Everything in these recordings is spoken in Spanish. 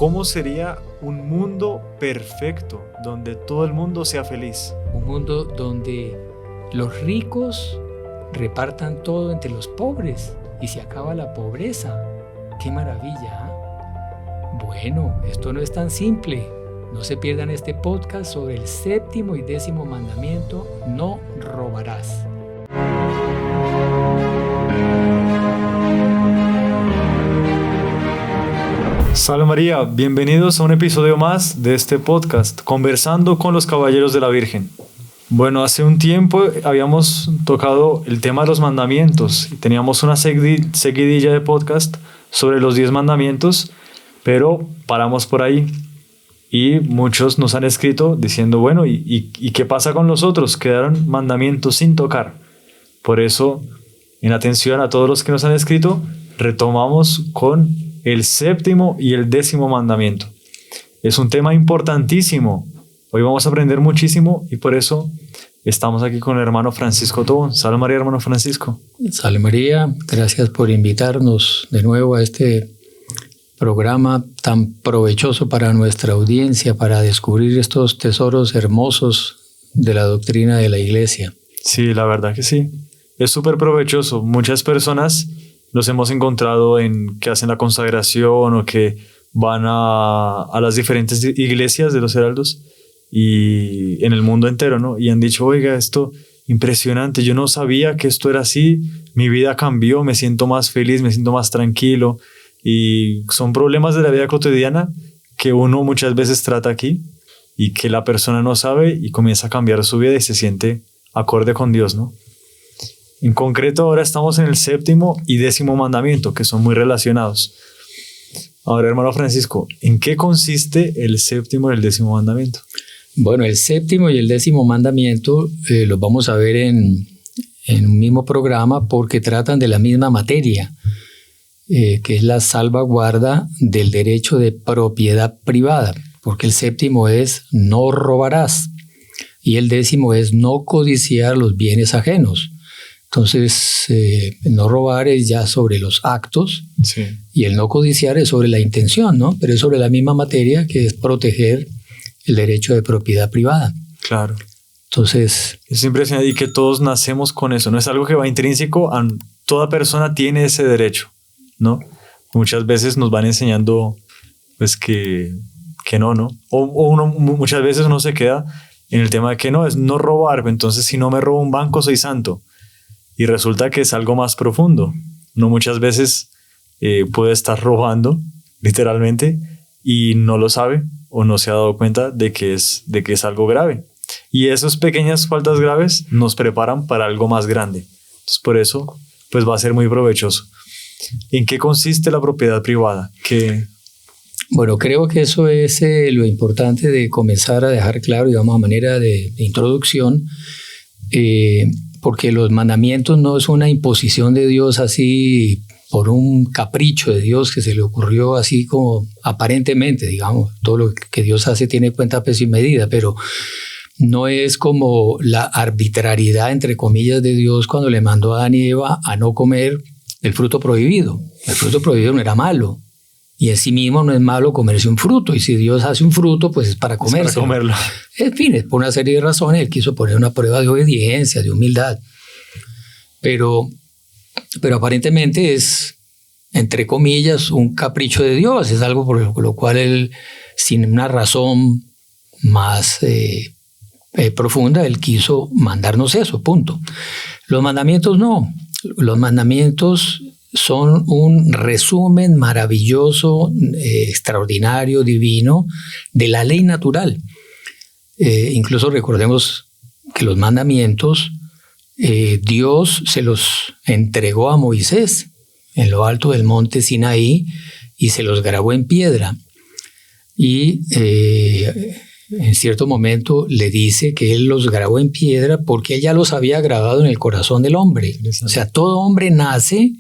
¿cómo sería un mundo perfecto donde todo el mundo sea feliz? Un mundo donde los ricos repartan todo entre los pobres y se acaba la pobreza. ¡Qué maravilla! Bueno, esto no es tan simple. No se pierdan este podcast sobre el 7º y 10º mandamiento: no robarás. Salve María, bienvenidos a un episodio más de este podcast, Conversando con los Caballeros de la Virgen. Bueno, hace un tiempo habíamos tocado el tema de los mandamientos y teníamos una seguidilla de podcast sobre los 10 mandamientos, pero paramos por ahí y muchos nos han escrito diciendo, bueno, ¿y qué pasa con los otros? Quedaron mandamientos sin tocar. Por eso, en atención a todos los que nos han escrito, retomamos con el 7º y el 10º mandamiento. Es un tema importantísimo. Hoy vamos a aprender muchísimo y por eso estamos aquí con el hermano Francisco Tobón. Salve María, hermano Francisco. Salve María, gracias por invitarnos de nuevo a este programa tan provechoso para nuestra audiencia, para descubrir estos tesoros hermosos de la doctrina de la Iglesia. Sí, la verdad que sí. Es súper provechoso. Muchas personas nos hemos encontrado en que hacen la consagración o que van a las diferentes iglesias de los heraldos y en el mundo entero, ¿no? Y han dicho, oiga, esto impresionante, yo no sabía que esto era así, mi vida cambió, me siento más feliz, me siento más tranquilo. Y son problemas de la vida cotidiana que uno muchas veces trata aquí y que la persona no sabe y comienza a cambiar su vida y se siente acorde con Dios, ¿no? En concreto, ahora estamos en el 7º y 10º mandamiento, que son muy relacionados. Ahora, hermano Francisco, ¿en qué consiste el 7º y el 10º mandamiento? Bueno, el 7º y el 10º mandamiento los vamos a ver en un mismo programa porque tratan de la misma materia, que es la salvaguarda del derecho de propiedad privada, porque el 7º es no robarás y el 10º es no codiciar los bienes ajenos. Entonces, no robar es ya sobre los actos, sí, y el no codiciar es sobre la intención, ¿no? Pero es sobre la misma materia, que es proteger el derecho de propiedad privada. Claro. Entonces, es impresionante y que todos nacemos con eso, no es algo que va intrínseco, toda persona tiene ese derecho, ¿no? Muchas veces nos van enseñando pues que no, ¿no? O uno muchas veces uno se queda en el tema de que no, es no robar, entonces si no me robo un banco soy santo. Y resulta que es algo más profundo. Uno muchas veces puede estar robando, literalmente, y no lo sabe o no se ha dado cuenta de que es algo grave. Y esas pequeñas faltas graves nos preparan para algo más grande. Entonces, por eso pues va a ser muy provechoso. ¿En qué consiste la propiedad privada? Bueno, creo que eso es lo importante de comenzar a dejar claro, digamos, a manera de introducción, porque los mandamientos no es una imposición de Dios así por un capricho de Dios que se le ocurrió así como aparentemente, digamos, todo lo que Dios hace tiene cuenta, peso y medida, pero no es como la arbitrariedad, entre comillas, de Dios cuando le mandó a Adán y Eva a no comer el fruto prohibido. El fruto prohibido no era malo. Y en sí mismo no es malo comerse un fruto. Y si Dios hace un fruto, pues es para comérselo. Es para comerlo. En fin, es por una serie de razones. Él quiso poner una prueba de obediencia, de humildad. Pero aparentemente es, entre comillas, un capricho de Dios. Es algo por lo cual él, sin una razón más profunda, él quiso mandarnos eso, punto. Los mandamientos no. Los mandamientos son un resumen maravilloso, extraordinario, divino de la ley natural. Incluso recordemos que los mandamientos Dios se los entregó a Moisés en lo alto del monte Sinaí y se los grabó en piedra. Y en cierto momento le dice que él los grabó en piedra porque él ya los había grabado en el corazón del hombre. O sea, todo hombre nace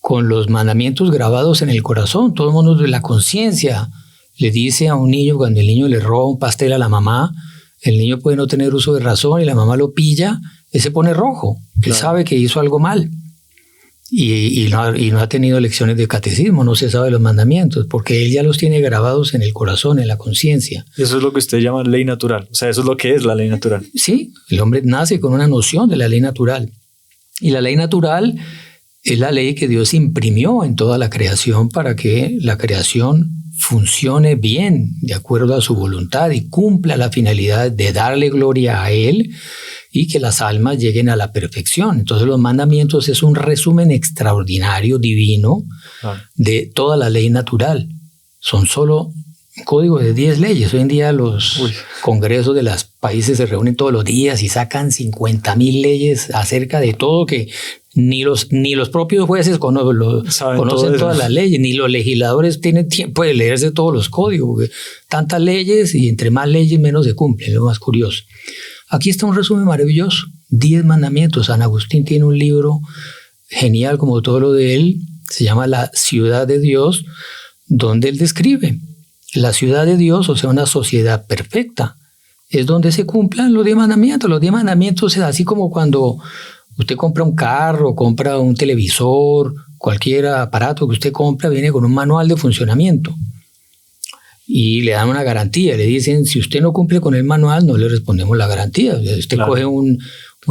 con los mandamientos grabados en el corazón. Todo el mundo de la conciencia le dice a un niño, cuando el niño le roba un pastel a la mamá, el niño puede no tener uso de razón y la mamá lo pilla, él se pone rojo. Él sabe que hizo algo mal. y no ha tenido lecciones de catecismo, no se sabe los mandamientos, porque él ya los tiene grabados en el corazón, en la conciencia. Eso es lo que usted llama ley natural, o sea, eso es lo que es la ley natural. Sí, el hombre nace con una noción de la ley natural. Y la ley natural es la ley que Dios imprimió en toda la creación para que la creación funcione bien, de acuerdo a su voluntad, y cumpla la finalidad de darle gloria a Él y que las almas lleguen a la perfección. Entonces los mandamientos es un resumen extraordinario, divino, de toda la ley natural. Son solo un código de 10 leyes. Hoy en día los congresos de los países se reúnen todos los días y sacan 50,000 leyes acerca de todo que ni los propios jueces conocen todas las leyes, ni los legisladores tienen tiempo de leerse todos los códigos. Tantas leyes, y entre más leyes menos se cumplen, es lo más curioso. Aquí está un resumen maravilloso, 10 mandamientos. San Agustín tiene un libro genial como todo lo de él, se llama La ciudad de Dios, donde él describe la ciudad de Dios, o sea, una sociedad perfecta, es donde se cumplan los 10 mandamientos. Los 10 mandamientos es así como cuando usted compra un carro, compra un televisor, cualquier aparato que usted compra viene con un manual de funcionamiento y le dan una garantía. Le dicen, si usted no cumple con el manual, no le respondemos la garantía. Usted coge un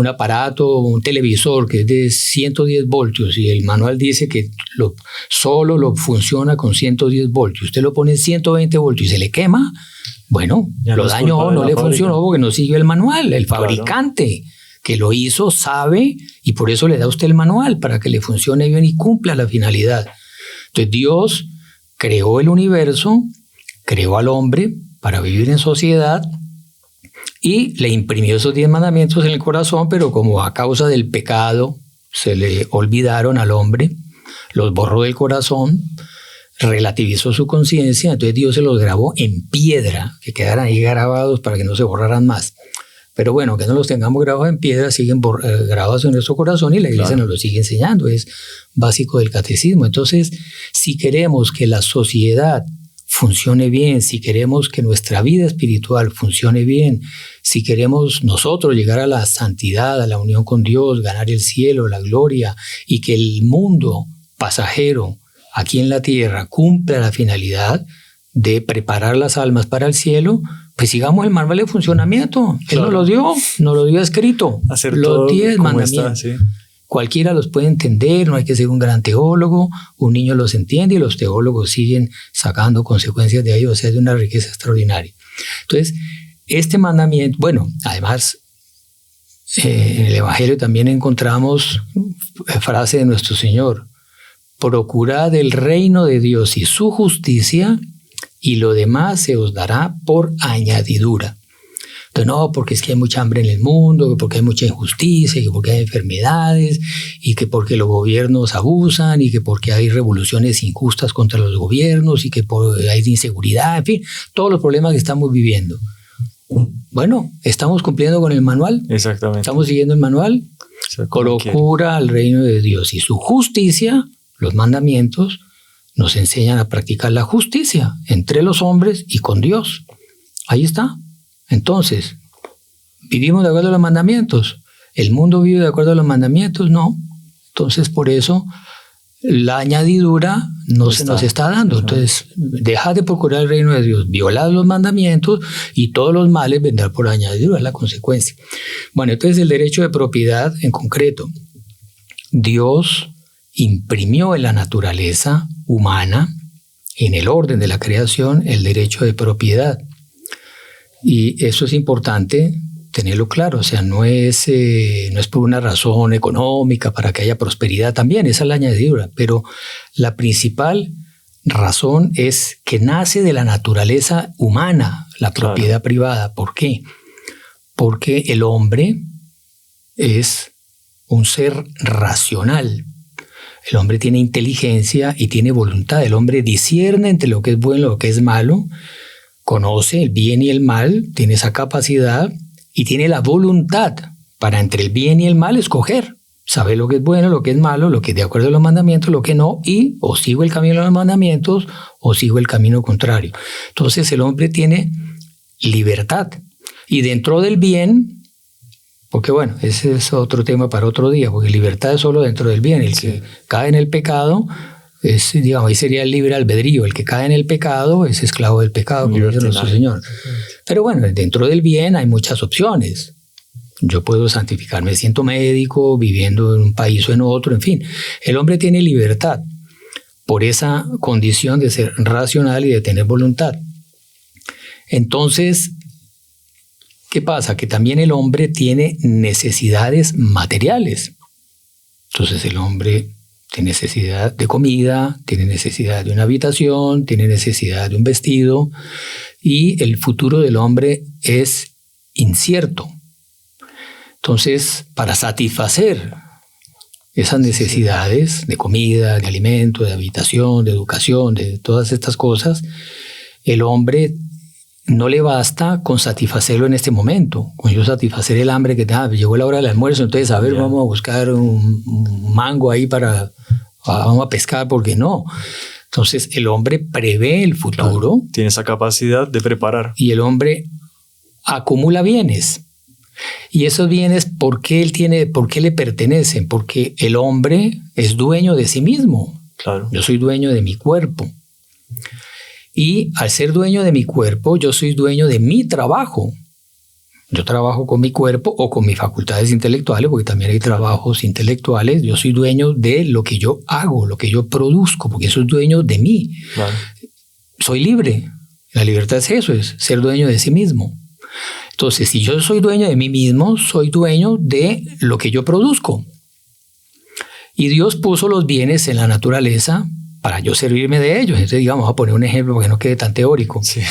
aparato, un televisor que es de 110 voltios y el manual dice que solo lo funciona con 110 voltios. Usted lo pone en 120 voltios y se le quema. Bueno, lo dañó, no le funcionó porque no siguió el manual. El fabricante que lo hizo sabe y por eso le da a usted el manual para que le funcione bien y cumpla la finalidad. Entonces Dios creó el universo, creó al hombre para vivir en sociedad y le imprimió esos 10 mandamientos en el corazón, pero como a causa del pecado se le olvidaron al hombre, los borró del corazón, relativizó su conciencia, entonces Dios se los grabó en piedra, que quedaran ahí grabados para que no se borraran más. Pero bueno, que no los tengamos grabados en piedra, siguen grabados en nuestro corazón y la iglesia nos lo sigue enseñando, es básico del catecismo. Entonces, si queremos que la sociedad funcione bien, si queremos que nuestra vida espiritual funcione bien, si queremos nosotros llegar a la santidad, a la unión con Dios, ganar el cielo, la gloria, y que el mundo pasajero aquí en la tierra cumpla la finalidad de preparar las almas para el cielo, pues sigamos el manual de funcionamiento. Él nos lo dio escrito. Hacer los 10 está, mandamientos. sí. Cualquiera los puede entender, no hay que ser un gran teólogo, un niño los entiende y los teólogos siguen sacando consecuencias de ahí, o sea, es de una riqueza extraordinaria. Entonces, este mandamiento, bueno, además, en el Evangelio también encontramos frase de nuestro Señor: procurad el reino de Dios y su justicia, y lo demás se os dará por añadidura. Entonces, no, porque es que hay mucha hambre en el mundo, porque hay mucha injusticia, que porque hay enfermedades, y que porque los gobiernos abusan, y que porque hay revoluciones injustas contra los gobiernos, y que hay inseguridad, en fin, todos los problemas que estamos viviendo. Bueno, ¿estamos cumpliendo con el manual? Exactamente. ¿Estamos siguiendo el manual? Procura al reino de Dios y su justicia. Los mandamientos nos enseñan a practicar la justicia entre los hombres y con Dios. Ahí está. Entonces, ¿vivimos de acuerdo a los mandamientos? ¿El mundo vive de acuerdo a los mandamientos? No. Entonces, por eso, la añadidura no se nos está dando. Entonces, dejad de procurar el reino de Dios, violad los mandamientos y todos los males vendrán por añadidura, es la consecuencia. Bueno, entonces el derecho de propiedad en concreto. Dios imprimió en la naturaleza humana, en el orden de la creación, el derecho de propiedad. Y eso es importante tenerlo claro, o sea, no es por una razón económica para que haya prosperidad también, esa es la añadidura, pero la principal razón es que nace de la naturaleza humana, la propiedad privada. ¿Por qué? Porque el hombre es un ser racional. El hombre tiene inteligencia y tiene voluntad. El hombre discierne entre lo que es bueno y lo que es malo, conoce el bien y el mal, tiene esa capacidad y tiene la voluntad para entre el bien y el mal escoger. Sabe lo que es bueno, lo que es malo, lo que es de acuerdo a los mandamientos, lo que no, y o sigo el camino de los mandamientos o sigo el camino contrario. Entonces el hombre tiene libertad y dentro del bien Porque bueno, ese es otro tema para otro día, porque libertad es solo dentro del bien. El que cae en el pecado, digamos, ahí sería el libre albedrío. El que cae en el pecado es esclavo del pecado, como dice nuestro Señor. Pero bueno, dentro del bien hay muchas opciones. Yo puedo santificarme siendo médico, viviendo en un país o en otro, en fin. El hombre tiene libertad por esa condición de ser racional y de tener voluntad. Entonces, ¿qué pasa? Que también el hombre tiene necesidades materiales. Entonces el hombre tiene necesidad de comida, tiene necesidad de una habitación, tiene necesidad de un vestido, y el futuro del hombre es incierto. Entonces, para satisfacer esas necesidades de comida, de alimento, de habitación, de educación, de todas estas cosas, el hombre no le basta con satisfacerlo en este momento, con yo satisfacer el hambre que llegó la hora del almuerzo, entonces a ver, vamos a buscar un mango ahí vamos a pescar, porque no. Entonces el hombre prevé el futuro. Claro, tiene esa capacidad de preparar. Y el hombre acumula bienes. Y esos bienes, ¿por qué le pertenecen? Porque el hombre es dueño de sí mismo. Claro. Yo soy dueño de mi cuerpo. Y al ser dueño de mi cuerpo, yo soy dueño de mi trabajo. Yo trabajo con mi cuerpo o con mis facultades intelectuales, porque también hay trabajos intelectuales. Yo soy dueño de lo que yo hago, lo que yo produzco, porque soy dueño de mí. Claro. Soy libre. La libertad es eso, es ser dueño de sí mismo. Entonces, si yo soy dueño de mí mismo, soy dueño de lo que yo produzco. Y Dios puso los bienes en la naturaleza para yo servirme de ellos. Entonces, digamos, vamos a poner un ejemplo para que no quede tan teórico. Sí.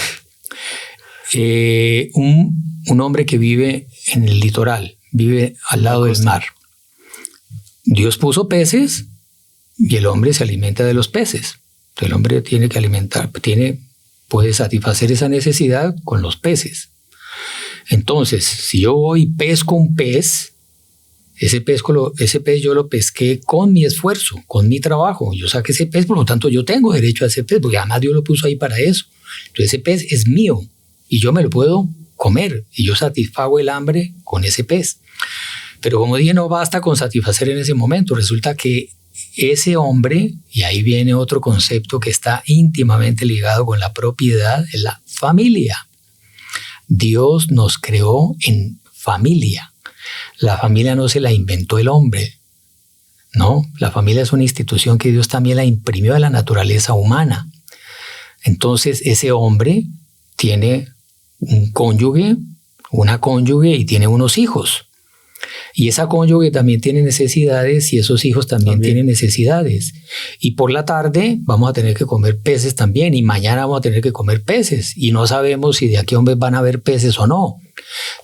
Un hombre que vive en el litoral, vive al lado del mar. Dios puso peces y el hombre se alimenta de los peces. Entonces, el hombre tiene que alimentar, puede satisfacer esa necesidad con los peces. Entonces, si yo voy y pesco un pez, ese pez yo lo pesqué con mi esfuerzo, con mi trabajo. Yo saqué ese pez, por lo tanto yo tengo derecho a ese pez, porque además Dios lo puso ahí para eso. Entonces ese pez es mío y yo me lo puedo comer y yo satisfago el hambre con ese pez. Pero como dije, no basta con satisfacer en ese momento. Resulta que ese hombre, y ahí viene otro concepto que está íntimamente ligado con la propiedad, es la familia. Dios nos creó en familia. La familia no se la inventó el hombre, ¿no? La familia es una institución que Dios también la imprimió a la naturaleza humana. Entonces, ese hombre tiene un cónyuge, una cónyuge y tiene unos hijos. Y esa cónyuge también tiene necesidades y esos hijos también tienen necesidades. Y por la tarde vamos a tener que comer peces también y mañana vamos a tener que comer peces y no sabemos si de aquí a un mes van a haber peces o no.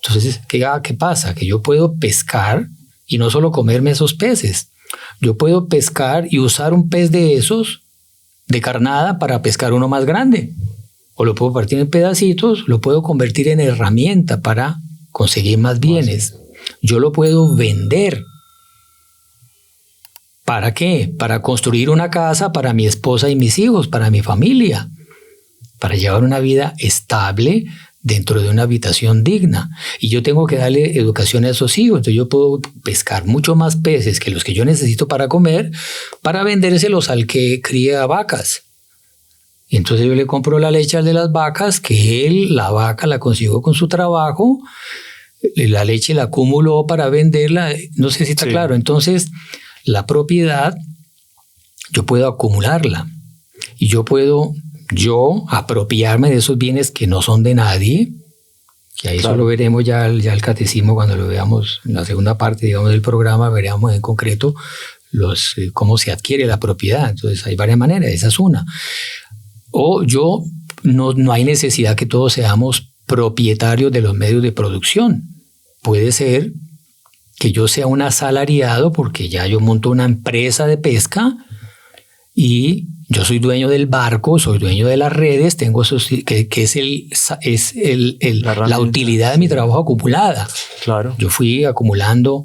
Entonces, ¿qué pasa? Que yo puedo pescar y no solo comerme esos peces. Yo puedo pescar y usar un pez de esos de carnada para pescar uno más grande. O lo puedo partir en pedacitos, lo puedo convertir en herramienta para conseguir más bienes. Yo lo puedo vender. ¿Para qué? Para construir una casa para mi esposa y mis hijos, para mi familia, para llevar una vida estable dentro de una habitación digna. Y yo tengo que darle educación a esos hijos. Entonces yo puedo pescar mucho más peces que los que yo necesito para comer, para vendérselos al que cría vacas. Y entonces yo le compro la leche al de las vacas, que la vaca la consiguió con su trabajo, la leche la acumuló para venderla, no sé si está claro. Entonces, la propiedad, yo puedo acumularla y yo puedo apropiarme de esos bienes que no son de nadie, que ahí eso lo veremos ya el catecismo cuando lo veamos en la segunda parte, digamos, del programa, veremos en concreto cómo se adquiere la propiedad. Entonces, hay varias maneras, esa es una. O no hay necesidad que todos seamos propietarios de los medios de producción. Puede ser que yo sea un asalariado porque ya yo monto una empresa de pesca y yo soy dueño del barco, soy dueño de las redes, tengo esos, que es la utilidad de mi trabajo acumulada. Claro. Yo fui acumulando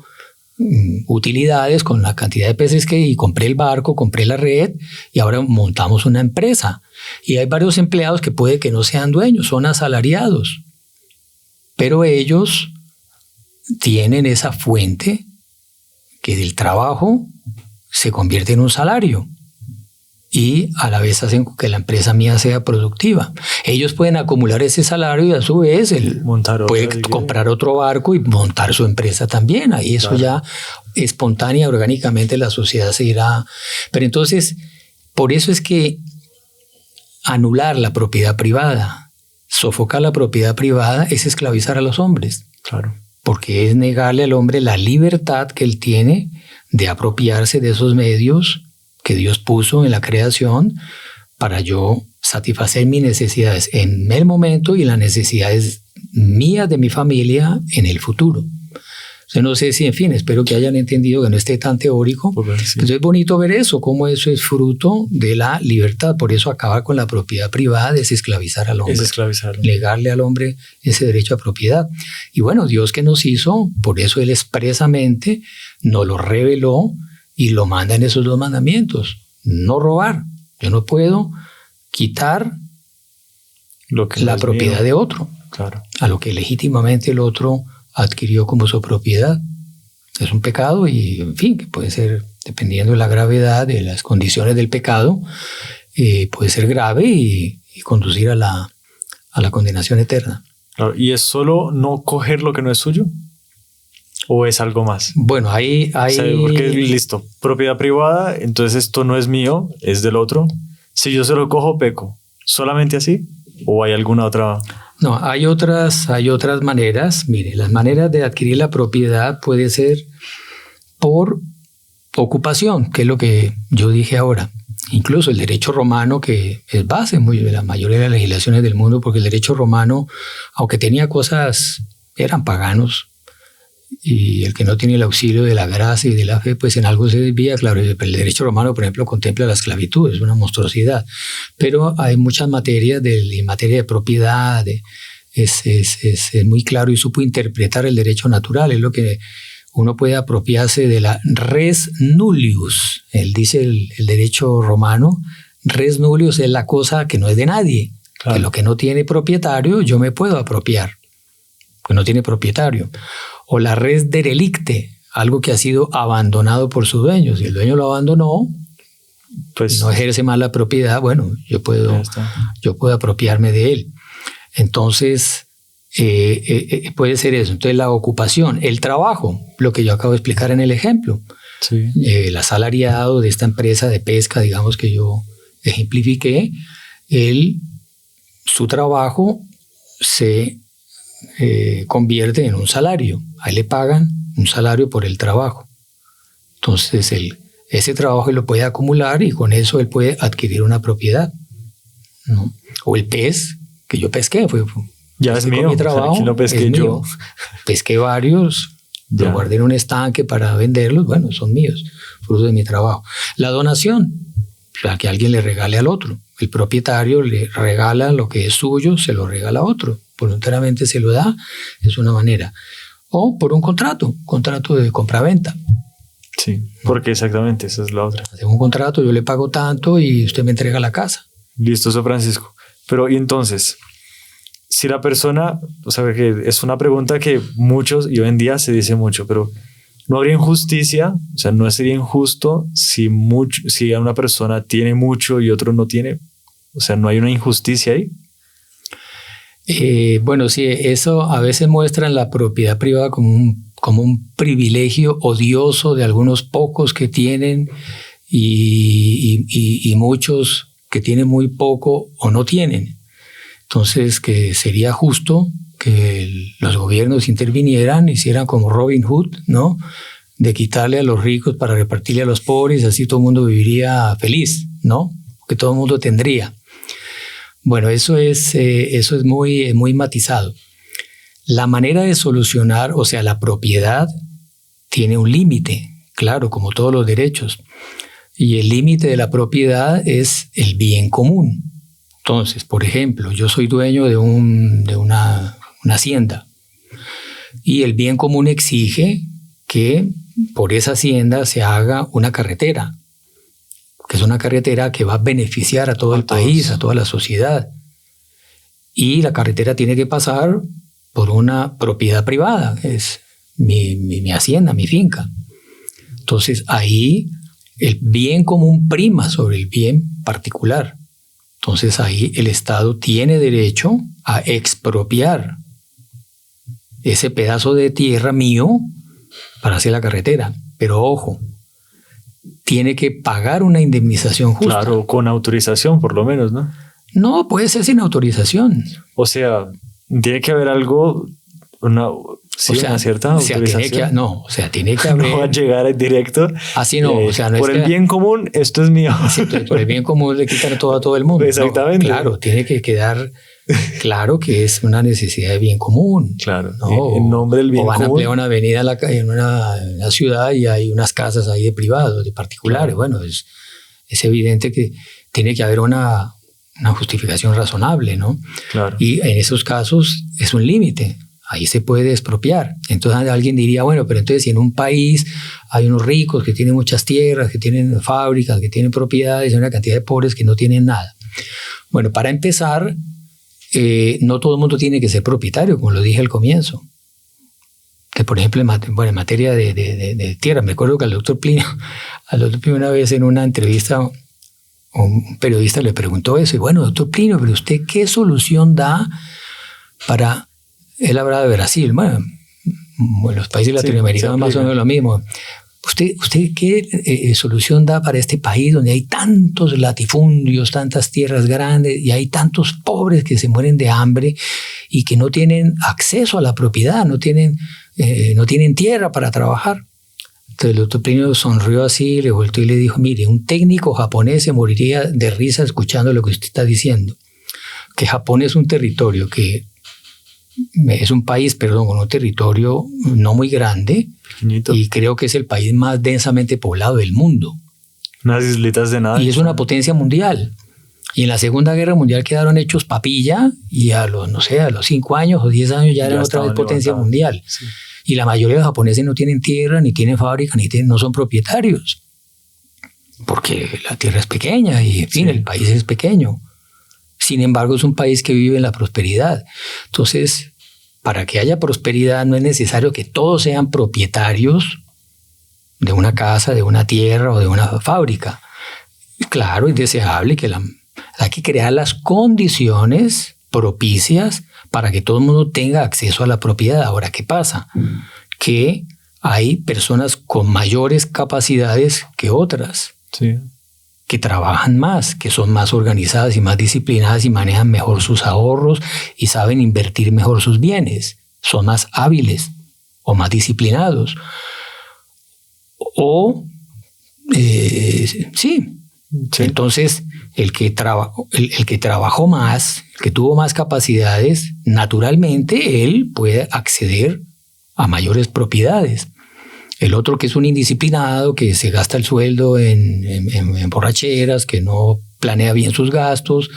utilidades con la cantidad de peces y compré el barco, compré la red y ahora montamos una empresa. Y hay varios empleados que puede que no sean dueños, son asalariados. Pero ellos tienen esa fuente que del trabajo se convierte en un salario y a la vez hacen que la empresa mía sea productiva. Ellos pueden acumular ese salario y a su vez él puede comprar otro barco y montar su empresa también. Ahí eso ya espontánea, orgánicamente la sociedad se irá. Pero entonces, por eso es que anular la propiedad privada, sofocar la propiedad privada es esclavizar a los hombres. Claro. Porque es negarle al hombre la libertad que él tiene de apropiarse de esos medios que Dios puso en la creación para yo satisfacer mis necesidades en el momento y las necesidades mías de mi familia en el futuro. O sea, no sé si, en fin, espero que hayan entendido que no esté tan teórico. Pues sí. Entonces es bonito ver eso, cómo eso es fruto de la libertad. Por eso acabar con la propiedad privada es esclavizar al hombre. Negarle al hombre ese derecho a propiedad. Y bueno, Dios que nos hizo, por eso Él expresamente nos lo reveló y lo manda en esos 2 mandamientos. No robar. Yo no puedo quitar la propiedad de otro. Claro. A lo que legítimamente el otro adquirió como su propiedad. Es un pecado y, en fin, que puede ser, dependiendo de la gravedad, de las condiciones del pecado, puede ser grave y conducir a la condenación eterna. Claro. ¿Y es solo no coger lo que no es suyo? ¿O es algo más? Bueno, ahí... O sea, porque listo, propiedad privada, entonces esto no es mío, es del otro. Si yo se lo cojo, peco. ¿Solamente así? ¿O hay alguna otra...? No, hay otras maneras. Mire, las maneras de adquirir la propiedad puede ser por ocupación, que es lo que yo dije ahora. Incluso el derecho romano, que es base de la mayoría de las legislaciones del mundo, porque el derecho romano, aunque tenía cosas, eran paganos, y el que no tiene el auxilio de la gracia y de la fe, pues en algo se desvía. Claro, el derecho romano, por ejemplo, contempla la esclavitud, es una monstruosidad. Pero hay muchas materias, en materia de propiedad, es muy claro y supo interpretar el derecho natural. Es lo que uno puede apropiarse de la res nullius. Él dice el derecho romano, res nullius es la cosa que no es de nadie. Claro. Que lo que no tiene propietario, yo me puedo apropiar, que no tiene propietario. O la res derelicte, algo que ha sido abandonado por su dueño. Si el dueño lo abandonó, pues no ejerce más la propiedad, bueno, yo puedo apropiarme de él. Entonces, puede ser eso. Entonces, la ocupación, el trabajo, lo que yo acabo de explicar en el ejemplo. Sí. El asalariado de esta empresa de pesca, digamos, que yo ejemplifiqué, su trabajo se convierte en un salario. A él le pagan un salario por el trabajo. Entonces ese trabajo él lo puede acumular y con eso él puede adquirir una propiedad, ¿no? O el pez que yo pesqué, ya es mío. Mi trabajo, aquí no pesqué yo. Pesqué varios, los guardé en un estanque para venderlos, bueno, son míos, fruto de mi trabajo. La donación, la que alguien le regale al otro. El propietario le regala lo que es suyo, se lo regala a otro. Voluntariamente se lo da, es una manera. O por un contrato de compraventa. Sí, porque exactamente, esa es la otra. Hacemos un contrato, yo le pago tanto y usted me entrega la casa. Listo, eso, Francisco. Pero, y entonces, si la persona, o sea, que es una pregunta que muchos, y hoy en día se dice mucho, pero ¿no habría injusticia? O sea, ¿no sería injusto si una persona tiene mucho y otro no tiene? O sea, ¿no hay una injusticia ahí? Bueno, sí, eso a veces muestra la propiedad privada como un privilegio odioso de algunos pocos que tienen y muchos que tienen muy poco o no tienen. Entonces, que sería justo que los gobiernos intervinieran, hicieran como Robin Hood, ¿no? De quitarle a los ricos para repartirle a los pobres, así todo el mundo viviría feliz, ¿no? Que todo el mundo tendría. Bueno, eso es muy matizado. La manera de solucionar, o sea, la propiedad tiene un límite, claro, como todos los derechos. Y el límite de la propiedad es el bien común. Entonces, por ejemplo, yo soy dueño de una hacienda y el bien común exige que por esa hacienda se haga una carretera, que es una carretera que va a beneficiar a todo el país, a toda la sociedad. Y la carretera tiene que pasar por una propiedad privada, es mi hacienda, mi finca. Entonces ahí el bien común prima sobre el bien particular. Entonces ahí el Estado tiene derecho a expropiar ese pedazo de tierra mío para hacer la carretera. Pero ojo, tiene que pagar una indemnización justa. Claro, con autorización por lo menos, ¿no? No, puede ser sin autorización. O sea, tiene que haber algo, una cierta autorización. Tiene que haber... No va a llegar en directo. Así no, no por el bien común, esto es mío. Sí, por el bien común le quitan todo a todo el mundo. Exactamente. No, claro, tiene que quedar claro que es una necesidad de bien común. Claro, ¿no? En nombre del bien común. O van a ampliar una avenida en una ciudad y hay unas casas ahí de privados, de particulares. Claro. Bueno, es evidente que tiene que haber una justificación razonable, ¿no? Claro. Y en esos casos es un límite. Ahí se puede expropiar. Entonces alguien diría, bueno, pero entonces si en un país hay unos ricos que tienen muchas tierras, que tienen fábricas, que tienen propiedades, y una cantidad de pobres que no tienen nada. Bueno, para empezar, no todo el mundo tiene que ser propietario, como lo dije al comienzo. Que por ejemplo, en materia de tierra, me acuerdo que al doctor Plinio una vez en una entrevista, un periodista le preguntó eso, y bueno, doctor Plinio, pero ¿usted qué solución da para... Él hablaba de Brasil, bueno, los países latinoamericanos más o menos lo mismo. ¿Usted qué solución da para este país donde hay tantos latifundios, tantas tierras grandes y hay tantos pobres que se mueren de hambre y que no tienen acceso a la propiedad, no tienen tierra para trabajar? Entonces el doctor Plinio sonrió así, le volteó y le dijo, mire, un técnico japonés se moriría de risa escuchando lo que usted está diciendo. Que Japón es un territorio que... Es un país, con un territorio no muy grande. Pequeñito. Y creo que es el país más densamente poblado del mundo. Unas islitas de nada. Y es una potencia mundial. Y en la Segunda Guerra Mundial quedaron hechos papilla y a los 5 años o 10 años ya eran otra vez potencia mundial. Sí. Y la mayoría de los japoneses no tienen tierra, ni tienen fábrica, no son propietarios. Porque la tierra es pequeña y, en fin, el país es pequeño. Sin embargo, es un país que vive en la prosperidad. Entonces, para que haya prosperidad no es necesario que todos sean propietarios de una casa, de una tierra o de una fábrica. Claro, es deseable que hay que crear las condiciones propicias para que todo el mundo tenga acceso a la propiedad. Ahora, ¿qué pasa? Que hay personas con mayores capacidades que otras. Sí. Que trabajan más, que son más organizadas y más disciplinadas y manejan mejor sus ahorros y saben invertir mejor sus bienes, son más hábiles o más disciplinados. Entonces el que trabajó más, el que tuvo más capacidades, naturalmente él puede acceder a mayores propiedades. El otro que es un indisciplinado, que se gasta el sueldo en borracheras, que no planea bien sus gastos,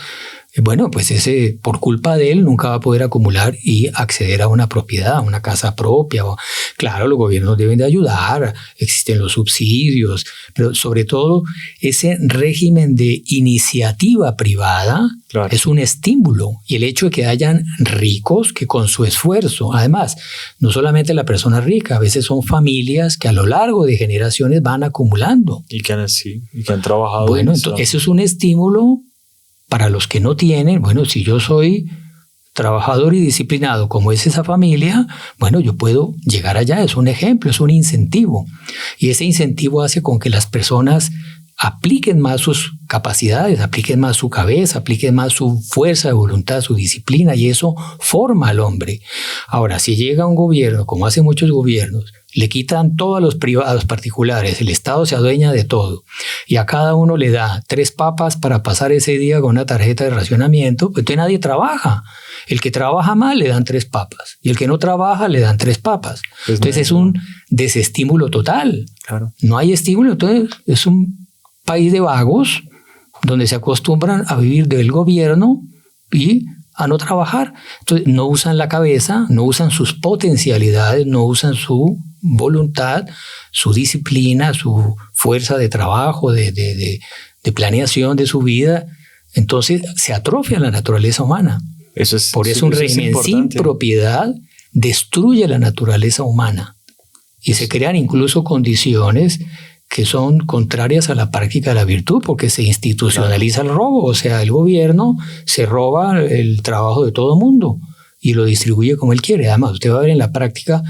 bueno, pues ese por culpa de él nunca va a poder acumular y acceder a una propiedad, a una casa propia. Claro, los gobiernos deben de ayudar, existen los subsidios, pero sobre todo ese régimen de iniciativa privada es un estímulo. Y el hecho de que hayan ricos que con su esfuerzo, además, no solamente la persona rica, a veces son familias que a lo largo de generaciones van acumulando. Y que han trabajado. Bueno, entonces eso es un estímulo para los que no tienen. Bueno, si yo soy trabajador y disciplinado como es esa familia, bueno, yo puedo llegar allá. Es un ejemplo, es un incentivo. Y ese incentivo hace con que las personas apliquen más sus capacidades, apliquen más su cabeza, apliquen más su fuerza de voluntad, su disciplina, y eso forma al hombre. Ahora, si llega un gobierno, como hace muchos gobiernos, le quitan todo a los privados particulares, el Estado se adueña de todo y a cada uno le da 3 papas para pasar ese día con una tarjeta de racionamiento, pues entonces nadie trabaja. El que trabaja mal le dan 3 papas y el que no trabaja le dan 3 papas. Pues entonces es un desestímulo total. Claro. No hay estímulo, entonces es un país de vagos donde se acostumbran a vivir del gobierno y a no trabajar. Entonces no usan la cabeza, no usan sus potencialidades, no usan su voluntad, su disciplina, su fuerza de trabajo, de planeación de su vida. Entonces se atrofia la naturaleza humana. Por eso un régimen sin propiedad destruye la naturaleza humana. y se crean incluso condiciones que son contrarias a la práctica de la virtud, porque se institucionaliza el robo. O sea, el gobierno se roba el trabajo de todo mundo y lo distribuye como él quiere. Además, usted va a ver en la práctica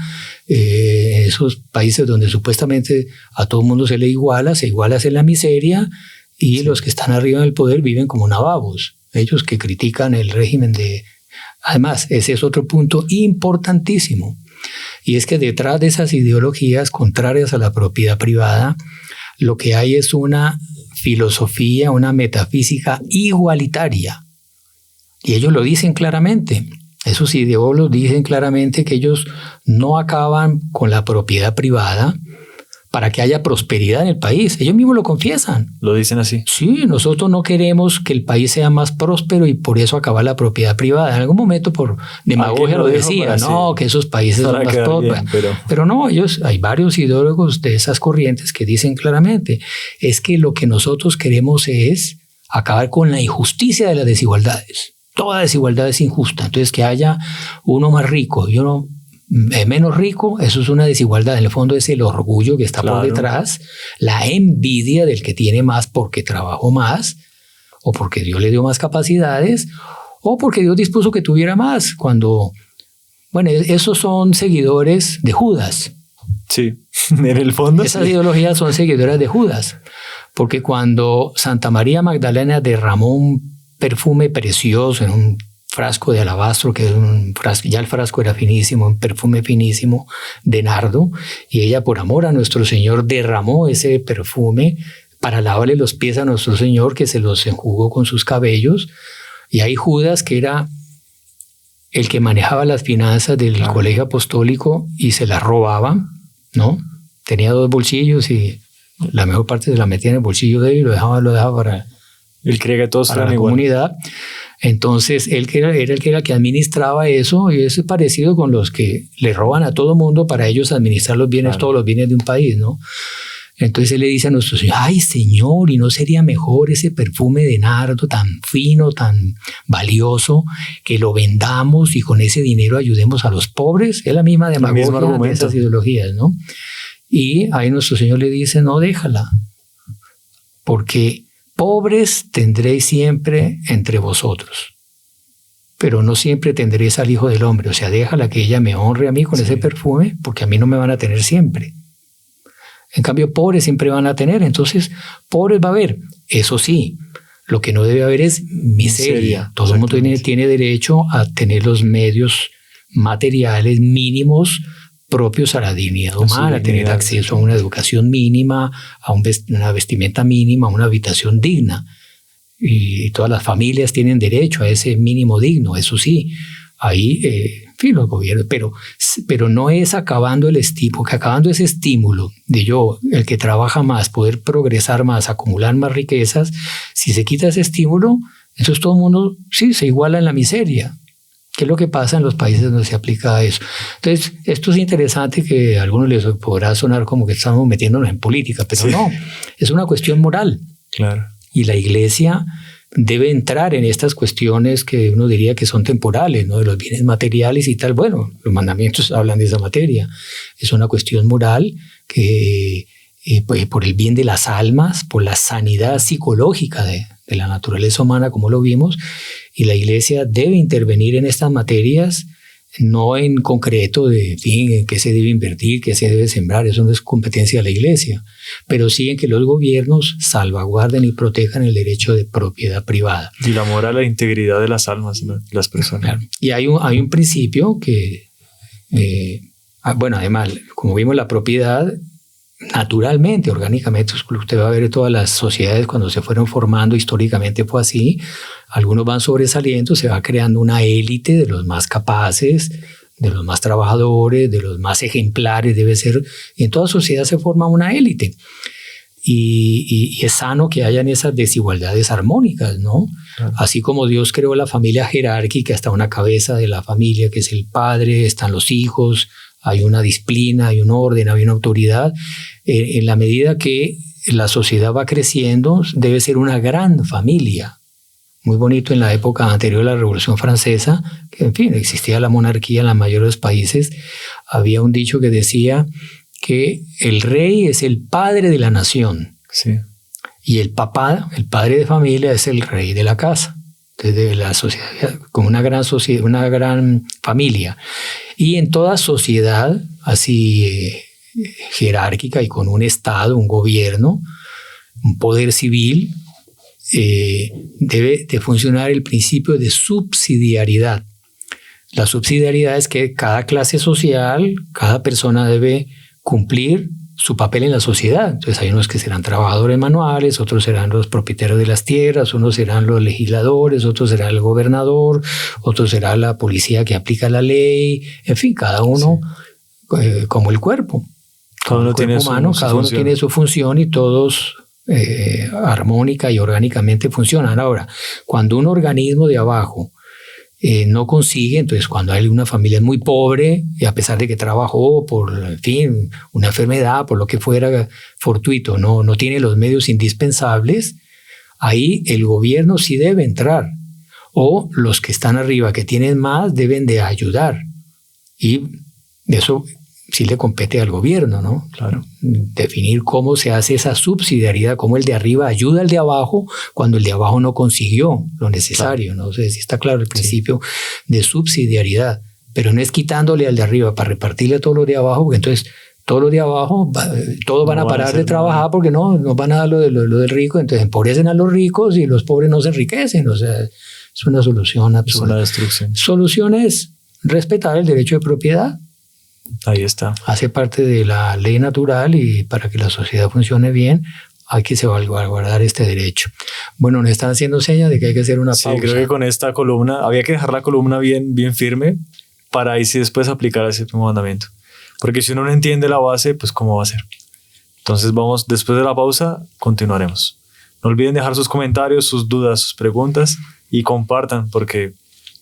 esos países donde supuestamente a todo mundo se iguala en la miseria, y los que están arriba del poder viven como nababos. Ellos que critican el régimen de... Además, ese es otro punto importantísimo. Y es que detrás de esas ideologías contrarias a la propiedad privada, lo que hay es una filosofía, una metafísica igualitaria. Y ellos lo dicen claramente. Esos ideólogos dicen claramente que ellos no acaban con la propiedad privada para que haya prosperidad en el país. Ellos mismos lo confiesan. Lo dicen así. Sí, nosotros no queremos que el país sea más próspero y por eso acabar la propiedad privada. En algún momento por demagogia lo decía, no, que esos países son más prósperos. Pero no, hay varios ideólogos de esas corrientes que dicen claramente, es que lo que nosotros queremos es acabar con la injusticia de las desigualdades. Toda desigualdad es injusta. Entonces, que haya uno más rico y uno menos rico, eso es una desigualdad. En el fondo es el orgullo que está por detrás, la envidia del que tiene más porque trabajó más, o porque Dios le dio más capacidades, o porque Dios dispuso que tuviera más. Esos son seguidores de Judas. Sí, en el fondo. Esas ideologías son seguidoras de Judas, porque cuando Santa María Magdalena derramó un perfume precioso en un frasco de alabastro, que es un frasco, ya el frasco era finísimo, un perfume finísimo de nardo, y ella por amor a nuestro Señor derramó ese perfume para lavarle los pies a nuestro Señor, que se los enjugó con sus cabellos. Y hay Judas, que era el que manejaba las finanzas del colegio apostólico y se las robaba, ¿no? Tenía 2 bolsillos y la mejor parte se la metía en el bolsillo de él y lo dejaba para él creía que todos para eran la igual. Comunidad. Entonces, él era el que administraba eso, y eso es parecido con los que le roban a todo mundo para ellos administrar los bienes, todos los bienes de un país, ¿no? Entonces él le dice a nuestro Señor, ay Señor, ¿y no sería mejor ese perfume de nardo tan fino, tan valioso, que lo vendamos y con ese dinero ayudemos a los pobres? Es la misma demagogia de esas ideologías, ¿no? Y ahí nuestro Señor le dice, no, déjala, porque pobres tendréis siempre entre vosotros, pero no siempre tendréis al Hijo del Hombre. O sea, déjala que ella me honre a mí con ese perfume, porque a mí no me van a tener siempre. En cambio, pobres siempre van a tener. Entonces, pobres va a haber. Eso sí, lo que no debe haber es miseria. Todo el mundo tiene derecho a tener los medios materiales mínimos propios a la dignidad humana, a tener acceso a una educación mínima, a una vestimenta mínima, a una habitación digna. Y todas las familias tienen derecho a ese mínimo digno, eso sí. Ahí, los gobiernos, pero no es acabando porque acabando ese estímulo de el que trabaja más, poder progresar más, acumular más riquezas, si se quita ese estímulo, entonces todo el mundo se iguala en la miseria. ¿Qué es lo que pasa en los países donde se aplica eso? Entonces, esto es interesante, que a algunos les podrá sonar como que estamos metiéndonos en política, pero no, es una cuestión moral. Claro. Y la Iglesia debe entrar en estas cuestiones que uno diría que son temporales, ¿no? De los bienes materiales y tal. Bueno, los mandamientos hablan de esa materia. Es una cuestión moral que por el bien de las almas, por la sanidad psicológica de la naturaleza humana, como lo vimos, y la Iglesia debe intervenir en estas materias, no en concreto de en qué se debe invertir, qué se debe sembrar, eso no es competencia de la Iglesia, pero sí en que los gobiernos salvaguarden y protejan el derecho de propiedad privada. Y el amor a la integridad de las almas, de las personas. Claro. Y hay un principio que, además, como vimos, la propiedad naturalmente, orgánicamente, usted va a ver todas las sociedades cuando se fueron formando históricamente fue así. Algunos van sobresaliendo, se va creando una élite de los más capaces, de los más trabajadores, de los más ejemplares, debe ser. Y en toda sociedad se forma una élite. Y es sano que hayan esas desigualdades armónicas, ¿no? Claro. Así como Dios creó la familia jerárquica, hasta una cabeza de la familia que es el padre, están los hijos, hay una disciplina, hay un orden, hay una autoridad. En la medida que la sociedad va creciendo, debe ser una gran familia. Muy bonito en la época anterior a la Revolución Francesa, que en fin, existía la monarquía en la mayoría de los países. Había un dicho que decía que el rey es el padre de la nación. Sí. Y el papá, el padre de familia, es el rey de la casa, de la sociedad, como una gran sociedad, una gran familia. Y en toda sociedad así jerárquica y con un estado, un gobierno, un poder civil, debe de funcionar el principio de subsidiariedad. La subsidiariedad es que cada clase social, cada persona debe cumplir su papel en la sociedad. Entonces hay unos que serán trabajadores manuales, otros serán los propietarios de las tierras, unos serán los legisladores, otros será el gobernador, otros será la policía que aplica la ley. En fin, cada uno como el cuerpo. Cada uno tiene humano, cada uno tiene su función y todos armónica y orgánicamente funcionan. Ahora, cuando un organismo de abajo no consigue, entonces cuando hay una familia muy pobre y a pesar de que trabajó por, en fin, una enfermedad, por lo que fuera fortuito, no tiene los medios indispensables, ahí el gobierno sí debe entrar o los que están arriba que tienen más deben de ayudar y eso sí le compete al gobierno, ¿no? Claro. Definir cómo se hace esa subsidiariedad, cómo el de arriba ayuda al de abajo cuando el de abajo no consiguió lo necesario, ¿no? O sea, sí está claro el principio de subsidiariedad, pero no es quitándole al de arriba para repartirle a todos los de abajo, porque entonces todos los de abajo, todos van a parar de trabajar porque no van a dar lo del rico, entonces empobrecen a los ricos y los pobres no se enriquecen, o sea, es una solución absurda. Es una destrucción. Solución es respetar el derecho de propiedad. Ahí está. Hace parte de la ley natural y para que la sociedad funcione bien hay que salvaguardar este derecho. Bueno, nos están haciendo señas de que hay que hacer una pausa. Sí, creo que con esta columna, había que dejar la columna bien firme para ahí sí después aplicar el séptimo mandamiento. Porque si uno no entiende la base, pues ¿cómo va a ser? Entonces vamos, después de la pausa, continuaremos. No olviden dejar sus comentarios, sus dudas, sus preguntas y compartan porque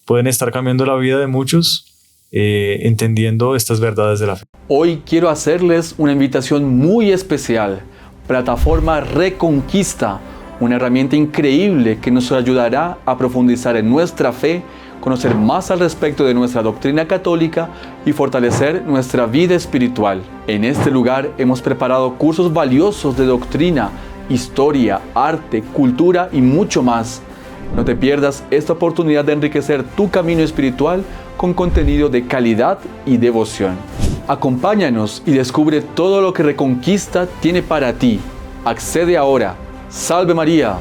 pueden estar cambiando la vida de muchos entendiendo estas verdades de la fe. Hoy quiero hacerles una invitación muy especial. Plataforma Reconquista, una herramienta increíble que nos ayudará a profundizar en nuestra fe, conocer más al respecto de nuestra doctrina católica y fortalecer nuestra vida espiritual. En este lugar hemos preparado cursos valiosos de doctrina, historia, arte, cultura y mucho más. No te pierdas esta oportunidad de enriquecer tu camino espiritual con contenido de calidad y devoción. Acompáñanos y descubre todo lo que Reconquista tiene para ti. Accede ahora. ¡Salve María!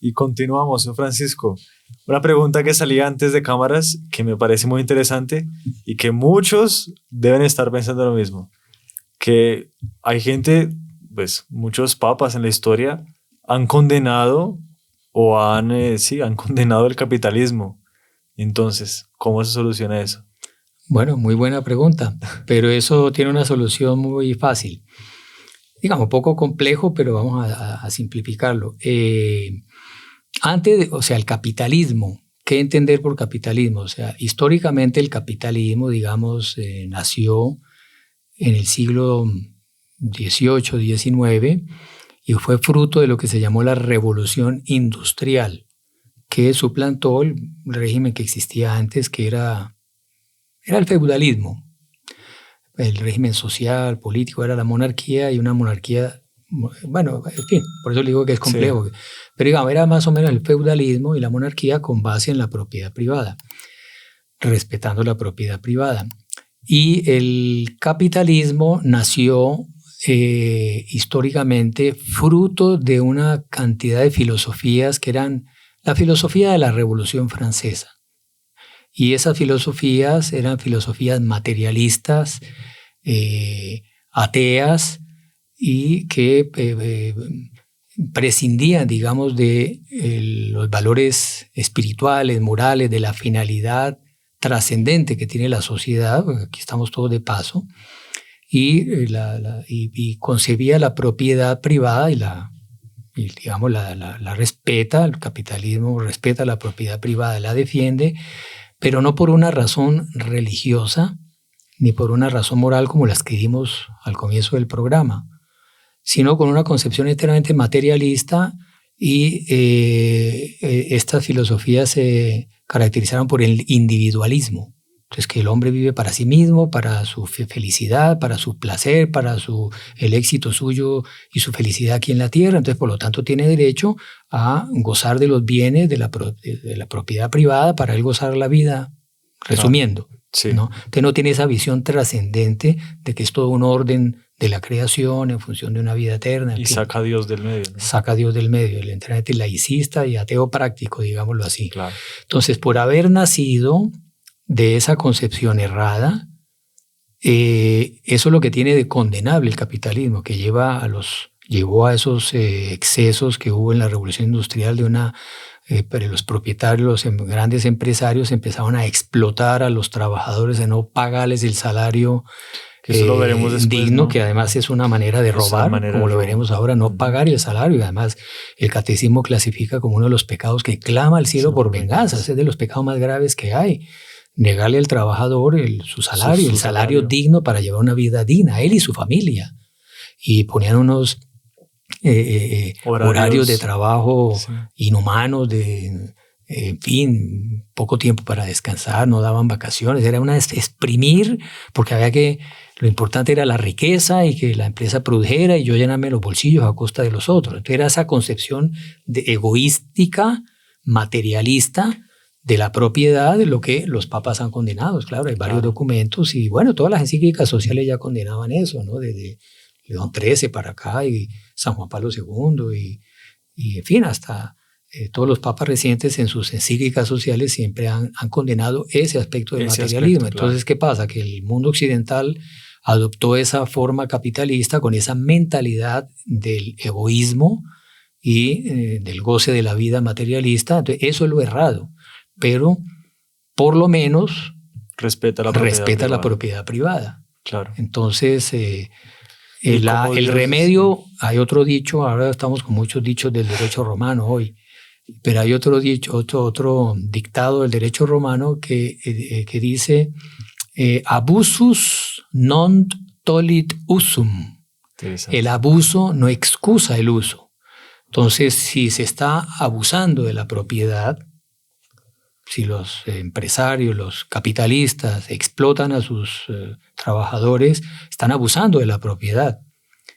Y continuamos, señor Francisco. Una pregunta que salía antes de cámaras que me parece muy interesante y que muchos deben estar pensando lo mismo. Que hay gente, pues muchos papas en la historia han condenado o han condenado el capitalismo. Entonces, ¿cómo se soluciona eso? Bueno, muy buena pregunta, pero eso tiene una solución muy fácil. Digamos, poco complejo, pero vamos a simplificarlo. El capitalismo, ¿qué entender por capitalismo? O sea, históricamente el capitalismo, digamos, nació en el siglo XVIII, XIX, y fue fruto de lo que se llamó la Revolución Industrial, que suplantó el régimen que existía antes, que era el feudalismo. El régimen social, político, era la monarquía y una monarquía, bueno, en fin, por eso le digo que es complejo. Sí. Pero digamos, era más o menos el feudalismo y la monarquía con base en la propiedad privada, respetando la propiedad privada. Y el capitalismo nació históricamente fruto de una cantidad de filosofías que eran la filosofía de la Revolución Francesa. Y esas filosofías eran filosofías materialistas, ateas, y que prescindían, digamos, de los valores espirituales, morales, de la finalidad trascendente que tiene la sociedad, porque aquí estamos todos de paso, y concebía la propiedad privada y digamos, la respeta, el capitalismo respeta la propiedad privada, la defiende, pero no por una razón religiosa ni por una razón moral como las que dimos al comienzo del programa, sino con una concepción enteramente materialista y estas filosofías se caracterizaron por el individualismo. Entonces, que el hombre vive para sí mismo, para su felicidad, para su placer, para el éxito suyo y su felicidad aquí en la tierra. Entonces, por lo tanto, tiene derecho a gozar de los bienes de la propiedad privada para él gozar la vida, resumiendo. Sí. ¿no? Entonces, no tiene esa visión trascendente de que es todo un orden de la creación en función de una vida eterna. Y saca a Dios del medio, ¿no? Saca a Dios del medio, el enteramente laicista y ateo práctico, digámoslo así. Claro. Entonces, por haber nacido de esa concepción errada, eso es lo que tiene de condenable el capitalismo, que llevó a esos excesos que hubo en la revolución industrial pero los propietarios, los grandes empresarios empezaron a explotar a los trabajadores de no pagarles el salario eso lo veremos después, digno, ¿no? que además es una manera de robar, como lo veremos ahora, no pagar el salario. Y además el catecismo clasifica como uno de los pecados que clama al cielo por venganza. Es de los pecados más graves que hay. Negarle al trabajador su salario, el salario digno para llevar una vida digna, él y su familia. Y ponían unos horarios de trabajo inhumanos, en fin, poco tiempo para descansar, no daban vacaciones, era una exprimir, porque lo importante era la riqueza y que la empresa produjera y yo llenarme los bolsillos a costa de los otros. Entonces era esa concepción egoística, materialista, de la propiedad, de lo que los papas han condenado. Claro, hay varios documentos y bueno, todas las encíclicas sociales ya condenaban eso, ¿no? Desde León XIII para acá y San Juan Pablo II y en fin, hasta todos los papas recientes en sus encíclicas sociales siempre han condenado ese aspecto del materialismo. Entonces, ¿qué pasa? Que el mundo occidental adoptó esa forma capitalista con esa mentalidad del egoísmo y del goce de la vida materialista. Entonces, eso es lo errado. Pero por lo menos respeta la propiedad privada. Claro. Entonces, el remedio, hay otro dicho, ahora estamos con muchos dichos del derecho romano hoy, pero hay otro dicho, otro dictado del derecho romano que dice abusus non tollit usum. El abuso no excusa el uso. Entonces, si se está abusando de la propiedad, si los empresarios, los capitalistas explotan a sus trabajadores, están abusando de la propiedad.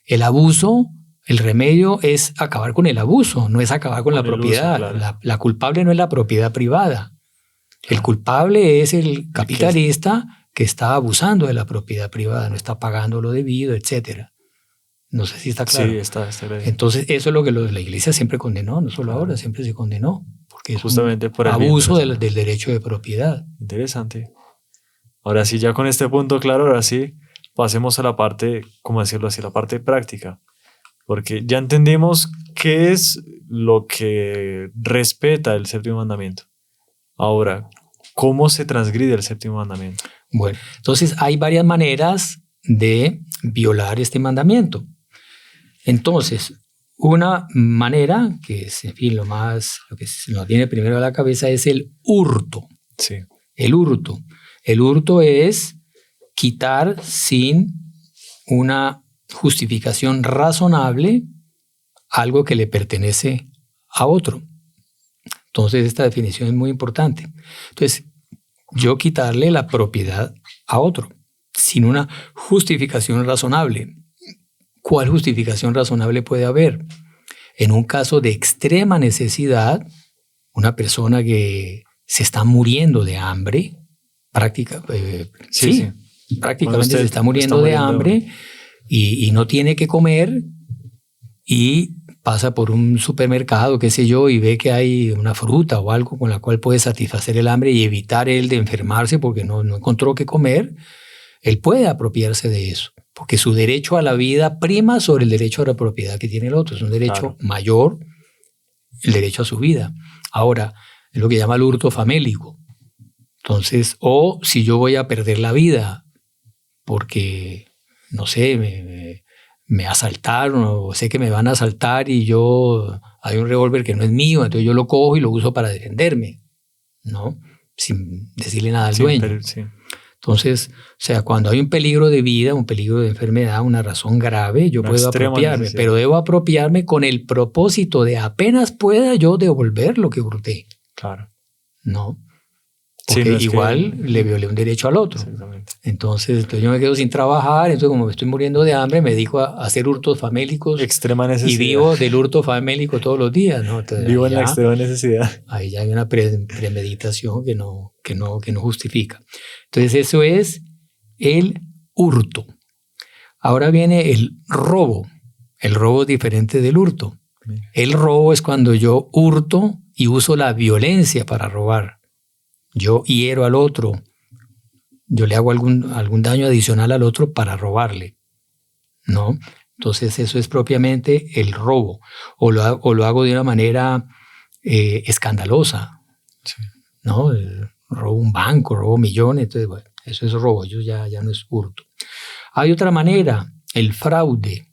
El abuso, el remedio es acabar con el abuso, no es acabar con la propiedad. Uso, claro. La culpable no es la propiedad privada. El culpable es el capitalista que está abusando de la propiedad privada, no está pagando lo debido, etc. No sé si está claro. Sí, está bien. Entonces, eso es lo que la Iglesia siempre condenó, no solo ahora, siempre se condenó. Porque es justamente por el abuso del derecho de propiedad. Interesante. Ahora sí, ya con este punto claro, ahora sí, pasemos a la parte, ¿cómo decirlo así? La parte práctica. Porque ya entendimos qué es lo que respeta el séptimo mandamiento. Ahora, ¿cómo se transgride el séptimo mandamiento? Bueno, entonces hay varias maneras de violar este mandamiento. Entonces, una manera, que es, en fin, lo que se nos viene primero a la cabeza es el hurto. Sí. El hurto. El hurto es quitar sin una justificación razonable algo que le pertenece a otro. Entonces, esta definición es muy importante. Entonces, yo quitarle la propiedad a otro sin una justificación razonable. ¿Cuál justificación razonable puede haber? En un caso de extrema necesidad, una persona que se está muriendo de hambre, prácticamente se está muriendo de hambre y no tiene que comer y pasa por un supermercado, qué sé yo, y ve que hay una fruta o algo con la cual puede satisfacer el hambre y evitar él de enfermarse porque no encontró qué comer, él puede apropiarse de eso. Porque su derecho a la vida prima sobre el derecho a la propiedad que tiene el otro. Es un derecho mayor, el derecho a su vida. Ahora, es lo que llama el hurto famélico. Entonces, o si yo voy a perder la vida porque, no sé, me asaltaron o sé que me van a asaltar y hay un revólver que no es mío, entonces yo lo cojo y lo uso para defenderme, ¿no? Sin decirle nada al dueño. Entonces, o sea, cuando hay un peligro de vida, un peligro de enfermedad, una razón grave, yo puedo apropiarme, pero debo apropiarme con el propósito de apenas pueda yo devolver lo que hurté. Claro. ¿No? Porque Sí, no es igual le violé un derecho al otro. Exactamente. Entonces yo me quedo sin trabajar, entonces como me estoy muriendo de hambre, me dedico a hacer hurtos famélicos Extrema y necesidad. vivo del hurto famélico todos los días, ¿no? Entonces, Vivo ahí en la ya- extrema necesidad. Ahí ya hay una premeditación que no justifica. Entonces eso es el hurto. Ahora viene el robo. El robo es diferente del hurto. El robo es cuando yo hurto y uso la violencia para robar. Yo hiero al otro. Yo le hago algún daño adicional al otro para robarle, ¿no? Entonces eso es propiamente el robo. O lo hago de una manera escandalosa, Sí. ¿no? Robo un banco, robo millones, entonces bueno, eso es robo, eso ya no es hurto. Hay otra manera, el fraude.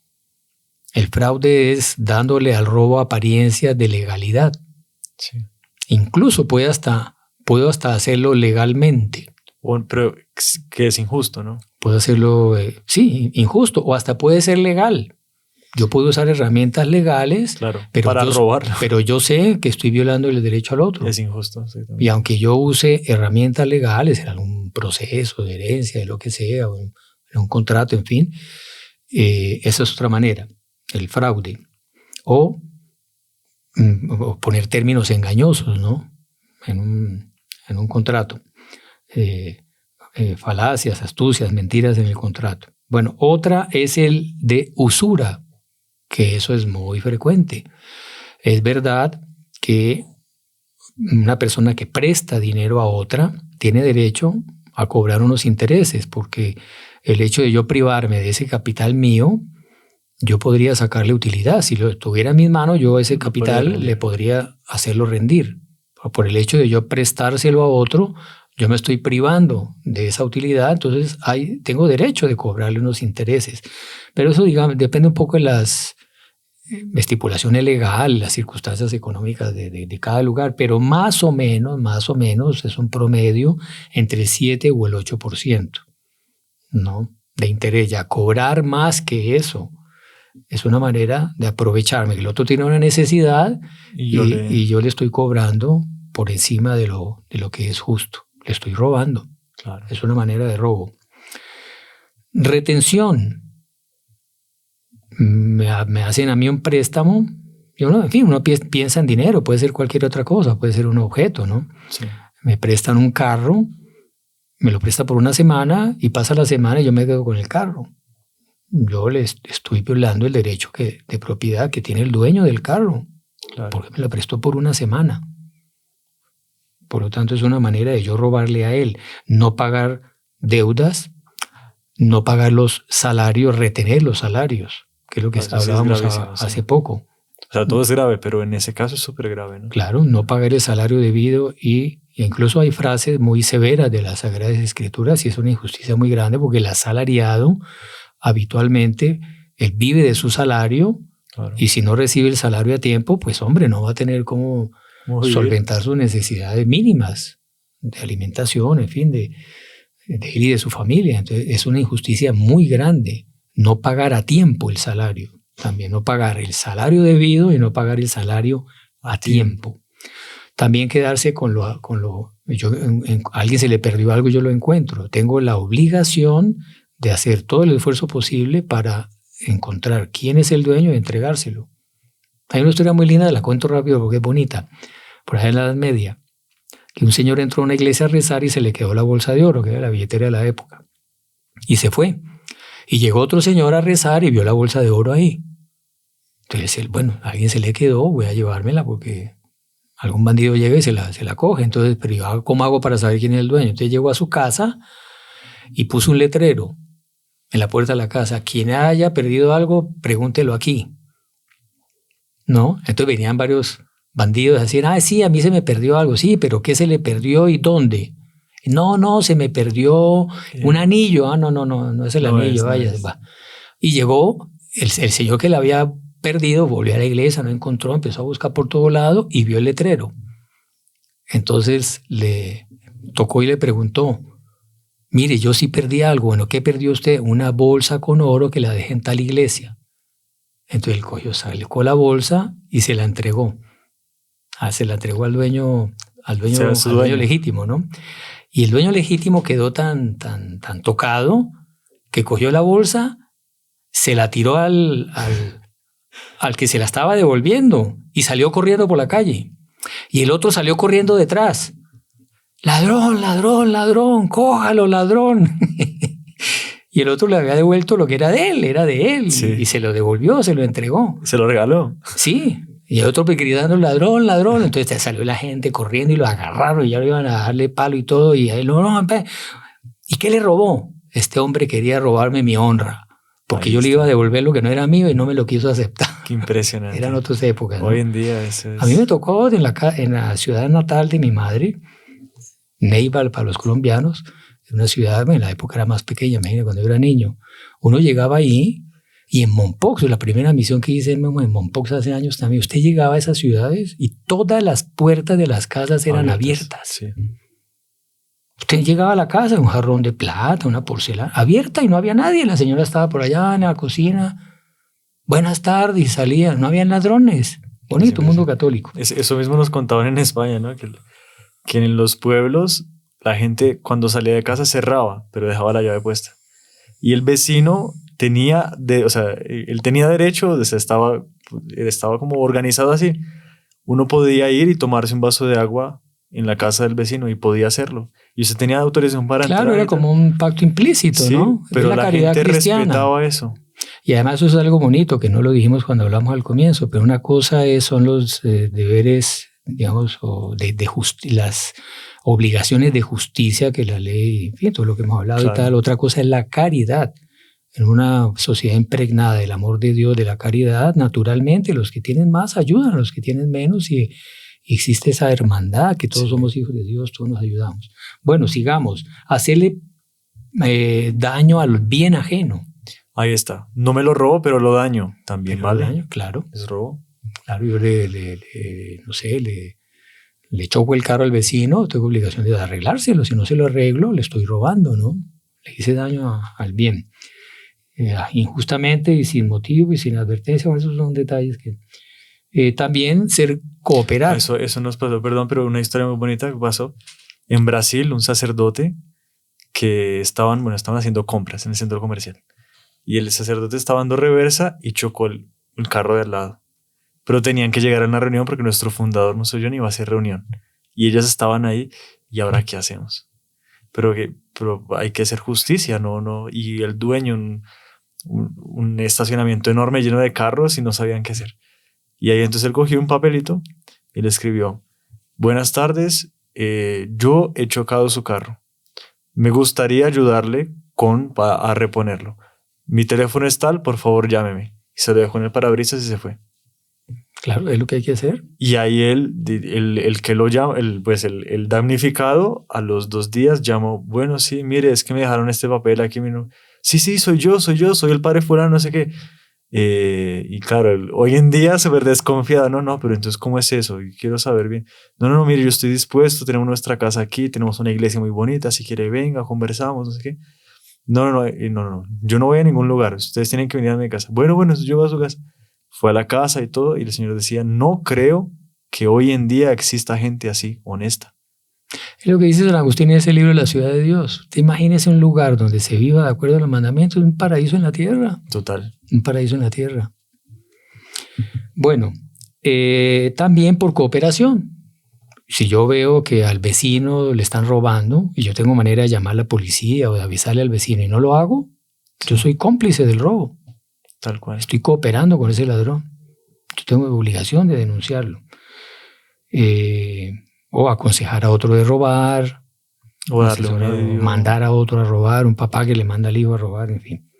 El fraude es dándole al robo apariencia de legalidad. Sí. Incluso puedo hasta hacerlo legalmente. Pero que es injusto, ¿no? Puedo hacerlo, sí, injusto, o hasta puede ser legal. Yo puedo usar herramientas legales, Claro, pero para robar. pero yo sé que estoy violando el derecho al otro. Es injusto. Exactamente. Y aunque yo use herramientas legales en algún proceso de herencia, de lo que sea, o en un contrato, en fin, esa es otra manera, el fraude. O poner términos engañosos, ¿no? En un contrato. Falacias, astucias, mentiras en el contrato. Bueno, otra es el de usura, que eso es muy frecuente. Es verdad que una persona que presta dinero a otra tiene derecho a cobrar unos intereses, porque el hecho de yo privarme de ese capital mío, yo podría sacarle utilidad. Si lo tuviera en mis manos, yo ese capital le podría hacerlo rendir. Pero por el hecho de yo prestárselo a otro, yo me estoy privando de esa utilidad, entonces tengo derecho de cobrarle unos intereses. Pero eso, digamos, depende un poco de las estipulaciones legales, las circunstancias económicas de cada lugar, pero más o menos es un promedio entre el 7 o el 8%, ¿no? De interés. Ya cobrar más que eso es una manera de aprovecharme, que el otro tiene una necesidad y yo le estoy cobrando por encima de lo que es justo. Le estoy robando. Claro. Es una manera de robo. Retención. Me hacen a mí un préstamo. Y en fin, uno piensa en dinero, puede ser cualquier otra cosa, puede ser un objeto, ¿no? Sí. Me prestan un carro, me lo presta por una semana y pasa la semana y yo me quedo con el carro. Yo le estoy violando el derecho de propiedad que tiene el dueño del carro, Claro. porque me lo prestó por una semana. Por lo tanto, es una manera de yo robarle a él, no pagar deudas, no pagar los salarios, retener los salarios, que es lo que hablábamos hace poco. O sea, todo es grave, pero en ese caso es súper grave, ¿no? Claro, no pagar el salario debido y incluso hay frases muy severas de las Sagradas Escrituras y es una injusticia muy grande porque el asalariado habitualmente él vive de su salario. Claro. Y si no recibe el salario a tiempo, pues hombre, no va a tener cómo solventar sus necesidades mínimas de alimentación, en fin, de él y de su familia. Entonces es una injusticia muy grande no pagar a tiempo el salario, también no pagar el salario debido y no pagar el salario a tiempo. También quedarse con lo a alguien se le perdió algo, yo lo encuentro. Tengo la obligación de hacer todo el esfuerzo posible para encontrar quién es el dueño y entregárselo. Hay una historia muy linda, la cuento rápido porque es bonita. Por allá en la Edad Media, que un señor entró a una iglesia a rezar y se le quedó la bolsa de oro, que era la billetera de la época, y se fue. Y llegó otro señor a rezar y vio la bolsa de oro ahí. Entonces él, bueno, a alguien se le quedó, voy a llevármela porque algún bandido llega y se la coge. Entonces, pero yo, ¿cómo hago para saber quién es el dueño? Entonces llegó a su casa y puso un letrero en la puerta de la casa: quien haya perdido algo, pregúntelo aquí. ¿No? Entonces venían varios bandidos a decir: sí, a mí se me perdió algo. Sí, pero ¿qué se le perdió y dónde? No, se me perdió un anillo. No es el anillo, vaya. Va. Y llegó el señor que le había perdido, volvió a la iglesia, no encontró, empezó a buscar por todo lado y vio el letrero. Entonces le tocó y le preguntó: mire, yo sí perdí algo. Bueno, ¿qué perdió usted? Una bolsa con oro que la dejé en tal iglesia. Entonces el coño sacó la bolsa y se la entregó. Se la entregó al dueño dueño legítimo, ¿no? Y el dueño legítimo quedó tan tocado que cogió la bolsa, se la tiró al que se la estaba devolviendo y salió corriendo por la calle. Y el otro salió corriendo detrás. ¡Ladrón, ladrón, ladrón! ¡Cójalo, ladrón! Y el otro le había devuelto lo que era de él. Sí. Y se lo devolvió, se lo entregó. ¿Se lo regaló? Sí. Y el otro gritando, ladrón, ladrón. Entonces salió la gente corriendo y lo agarraron y ya lo iban a darle palo y todo. Y él, no. ¿Y qué le robó? Este hombre quería robarme mi honra. Porque yo le iba a devolver lo que no era mío y no me lo quiso aceptar. Qué impresionante. Eran otras épocas, ¿no? Hoy en día eso es... A mí me tocó en la ciudad natal de mi madre, Neiva para los colombianos, una ciudad, en la época era más pequeña, imagínate, cuando yo era niño. Uno llegaba ahí y en Mompox, la primera misión que hice en Mompox hace años también, usted llegaba a esas ciudades y todas las puertas de las casas eran abiertas. Sí. Usted llegaba a la casa, un jarrón de plata, una porcelana, abierta y no había nadie. La señora estaba por allá en la cocina. Buenas tardes, y salía. No habían ladrones. Bonito, Sí, mundo católico. Eso mismo nos contaban en España, ¿no? Que en los pueblos la gente cuando salía de casa cerraba, pero dejaba la llave puesta. Y el vecino tenía, él tenía derecho, o sea, estaba como organizado así. Uno podía ir y tomarse un vaso de agua en la casa del vecino y podía hacerlo. Y usted tenía autorización para entrar. Claro, era como un pacto implícito, sí, ¿no? Pero la caridad gente cristiana. respetaba eso. Y además eso es algo bonito, que no lo dijimos cuando hablamos al comienzo, pero una cosa son los deberes, digamos, las obligaciones de justicia que la ley, en fin, todo lo que hemos hablado. Claro. Y tal. Otra cosa es la caridad. En una sociedad impregnada del amor de Dios, de la caridad, naturalmente los que tienen más ayudan a los que tienen menos y existe esa hermandad, que todos somos hijos de Dios, todos nos ayudamos. Bueno, sigamos. Hacerle daño al bien ajeno. Ahí está. No me lo robo, pero lo daño también, pero ¿vale? Daño, claro. Es robo. Claro, yo le choco el carro al vecino, tengo obligación de arreglárselo. Si no se lo arreglo, le estoy robando, ¿no? Le hice daño al bien. Injustamente y sin motivo y sin advertencia. Bueno, esos son detalles que... también cooperar. Eso nos pasó, perdón, pero una historia muy bonita que pasó. En Brasil, un sacerdote que estaban haciendo compras en el centro comercial. Y el sacerdote estaba dando reversa y chocó el carro de al lado. Pero tenían que llegar a una reunión porque nuestro fundador, Monseñor John, iba a hacer reunión. Y ellas estaban ahí. ¿Y ahora qué hacemos? Pero hay que hacer justicia, ¿no? Y el dueño, un estacionamiento enorme lleno de carros y no sabían qué hacer. Y ahí entonces él cogió un papelito y le escribió: buenas tardes, yo he chocado su carro. Me gustaría ayudarle a reponerlo. Mi teléfono es tal, por favor llámeme. Y se lo dejó en el parabrisas y se fue. Claro, es lo que hay que hacer. Y ahí el que lo llama, el damnificado, a los 2 días llamó: bueno, sí, mire, es que me dejaron este papel aquí. Sí, soy yo, soy el padre fulano, no sé qué. Y claro, hoy en día se ve desconfiado. No, pero entonces, ¿cómo es eso? Y quiero saber bien. No, mire, yo estoy dispuesto, tenemos nuestra casa aquí, tenemos una iglesia muy bonita, si quiere venga, conversamos, no sé qué. No, yo no voy a ningún lugar, ustedes tienen que venir a mi casa. Bueno, yo voy a su casa. Fue a la casa y todo, y el Señor decía: no creo que hoy en día exista gente así, honesta. Es lo que dice San Agustín en ese libro, La ciudad de Dios. Te imagines un lugar donde se viva de acuerdo a los mandamientos, un paraíso en la tierra. Total. Un paraíso en la tierra. Bueno, también por cooperación. Si yo veo que al vecino le están robando y yo tengo manera de llamar a la policía o de avisarle al vecino y no lo hago, yo soy cómplice del robo. Tal cual. Estoy cooperando con ese ladrón. Yo tengo obligación de denunciarlo. O aconsejar a otro de robar, o mandar a otro a robar, un papá que le manda al hijo a robar, en fin.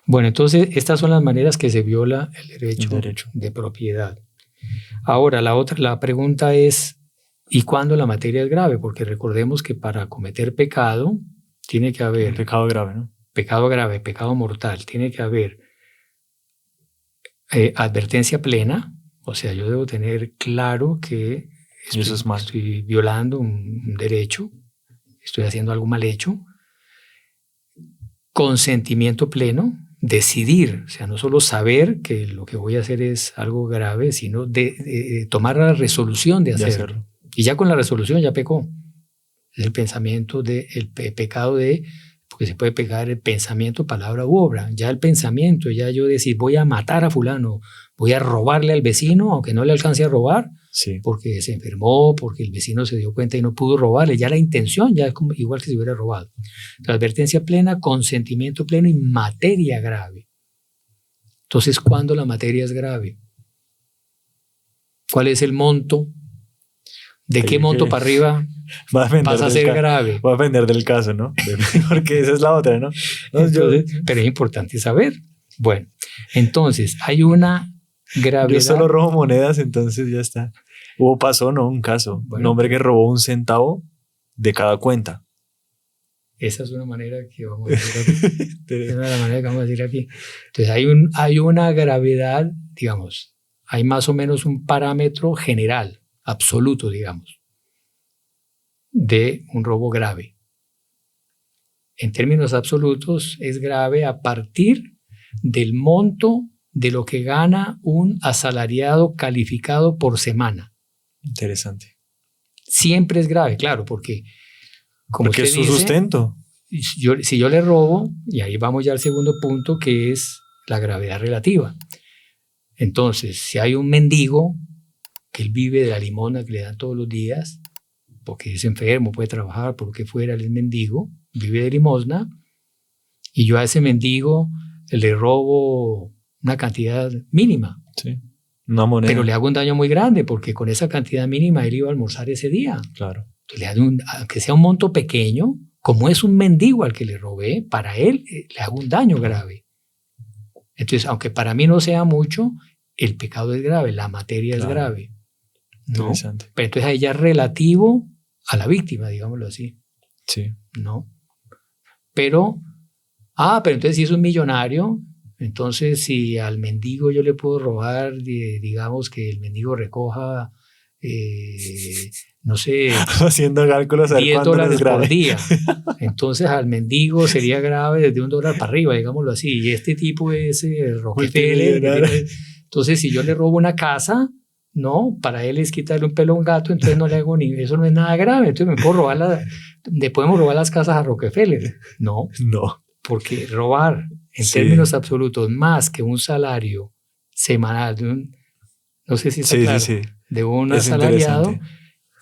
Bueno, entonces estas son las maneras que se viola el derecho de propiedad. Ahora, la pregunta es: ¿y cuándo la materia es grave? Porque recordemos que para cometer pecado tiene que haber... Pecado grave, ¿no? Pecado grave, pecado mortal. Tiene que haber advertencia plena, o sea, yo debo tener claro que estoy violando un derecho, estoy haciendo algo mal hecho. Consentimiento pleno, decidir, o sea, no solo saber que lo que voy a hacer es algo grave, sino de tomar la resolución de hacerlo. Y ya con la resolución ya pecó. Es el pensamiento pecado de, porque se puede pecar el pensamiento, palabra u obra. Ya el pensamiento, ya yo decir voy a matar a fulano, voy a robarle al vecino, aunque no le alcance a robar, Sí. porque se enfermó, porque el vecino se dio cuenta y no pudo robarle. Ya la intención ya es como, igual que si hubiera robado. La advertencia plena, consentimiento pleno y materia grave. Entonces, ¿cuándo la materia es grave? ¿Cuál es el monto? ¿De qué monto para arriba Va a depender pasa a ser grave? Va a depender del caso, ¿no? Porque esa es la otra, ¿no? Entonces, pero es importante saber. Bueno, entonces hay una gravedad. Yo solo robo monedas, entonces ya está. Pasó, ¿no? Un caso. Bueno. Un hombre que robó 1 centavo de cada cuenta. Esa es una manera que vamos a decir aquí. Es una manera que vamos a decir aquí. Entonces hay una gravedad, digamos, hay más o menos un parámetro general, absoluto, digamos, de un robo grave. En términos absolutos, es grave a partir del monto de lo que gana un asalariado calificado por semana. Interesante. Siempre es grave, claro, porque como porque usted es su dice, sustento. Si yo le robo, y ahí vamos ya al segundo punto, que es la gravedad relativa. Entonces, si hay un mendigo que él vive de la limosna que le dan todos los días, porque es enfermo, puede trabajar, por lo que fuera, él es mendigo, vive de limosna, y yo a ese mendigo le robo una cantidad mínima. Sí. Una moneda. Pero le hago un daño muy grande, porque con esa cantidad mínima él iba a almorzar ese día. Claro. Entonces, aunque sea un monto pequeño, como es un mendigo al que le robé, para él le hago un daño grave. Entonces, aunque para mí no sea mucho, el pecado es grave, la materia es grave. ¿No? Interesante. Pero entonces ahí ya es relativo a la víctima, digámoslo así. Sí. ¿No? Pero entonces si es un millonario, entonces si al mendigo yo le puedo robar, digamos que el mendigo recoja, no sé, haciendo cálculos a ver $10 es grave. por día. Entonces al mendigo sería grave desde $1 para arriba, digámoslo así. Y este tipo es Rockefeller. Entonces si yo le robo una casa, no, para él es quitarle un pelo a un gato, entonces no le hago eso no es nada grave. Entonces le podemos robar las casas a Rockefeller. No, porque robar en términos absolutos más que un salario semanal no sé si está claro, de un asalariado,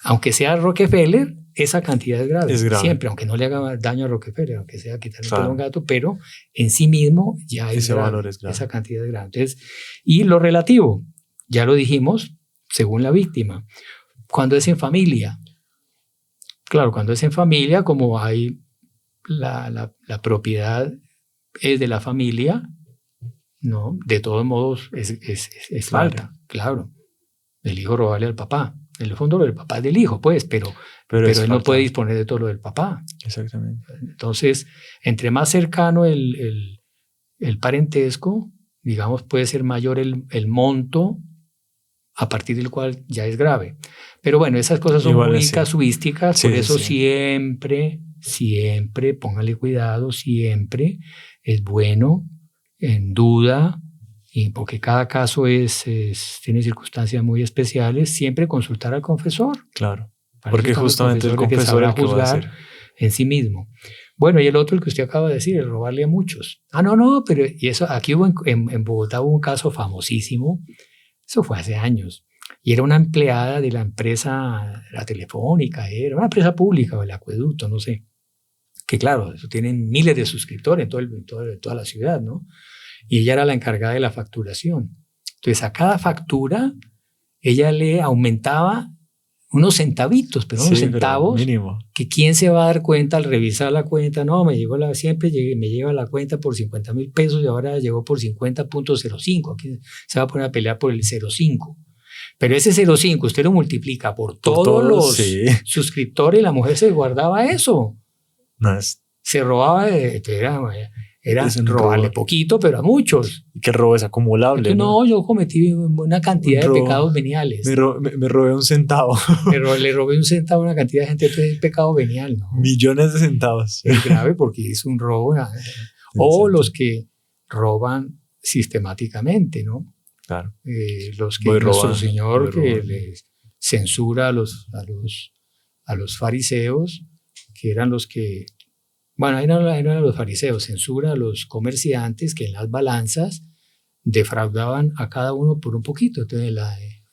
aunque sea Rockefeller, esa cantidad es grave. Siempre, aunque no le haga daño a Rockefeller, aunque sea quitarle un pelo a un gato, pero en sí mismo ya es grave, valor es grave. Esa cantidad es grave. Entonces, y lo relativo, ya lo dijimos, según la víctima. Cuando es en familia, claro, cuando es en familia, como hay la propiedad es de la familia, no, de todos modos es falta, claro. El hijo robarle al papá. En el fondo, el papá es del hijo, pues, pero él no puede disponer de todo lo del papá. Exactamente. Entonces, entre más cercano el parentesco, digamos, puede ser mayor el monto a partir del cual ya es grave. Pero bueno, esas cosas son muy casuísticas, por eso siempre, póngale cuidado, siempre es bueno, en duda, y porque cada caso tiene circunstancias muy especiales, siempre consultar al confesor. Claro, porque justamente el confesor es el que va a hacer en sí mismo. Bueno, y el otro, el que usted acaba de decir, el robarle a muchos. No, pero y eso, aquí en Bogotá hubo un caso famosísimo. Eso fue hace años. Y era una empleada de la empresa, la telefónica, era una empresa pública o el acueducto, no sé. Que claro, eso tienen miles de suscriptores en toda la ciudad, ¿no? Y ella era la encargada de la facturación. Entonces, a cada factura, ella le aumentaba unos centavitos, pero unos centavos, mínimo. Que quién se va a dar cuenta al revisar la cuenta. No, me lleva la cuenta por 50,000 pesos y ahora llegó por 50.05. Aquí se va a poner a pelear por el 0.5. Pero ese 0.5 usted lo multiplica por todos los suscriptores y la mujer se guardaba eso. Se robaba, era robarle poquito, pero a muchos. Y que el robo es acumulable. Entonces, no, yo cometí una cantidad de pecados veniales. Me robé 1 centavo. Le robé 1 centavo a una cantidad de gente, entonces es pecado venial, ¿no? Millones de centavos. Es grave porque es un robo. O los que roban sistemáticamente, ¿no? Claro. Los que nuestro Señor censura a los fariseos, que eran los que, bueno, eran los fariseos, censura a los comerciantes que en las balanzas defraudaban a cada uno por un poquito. Entonces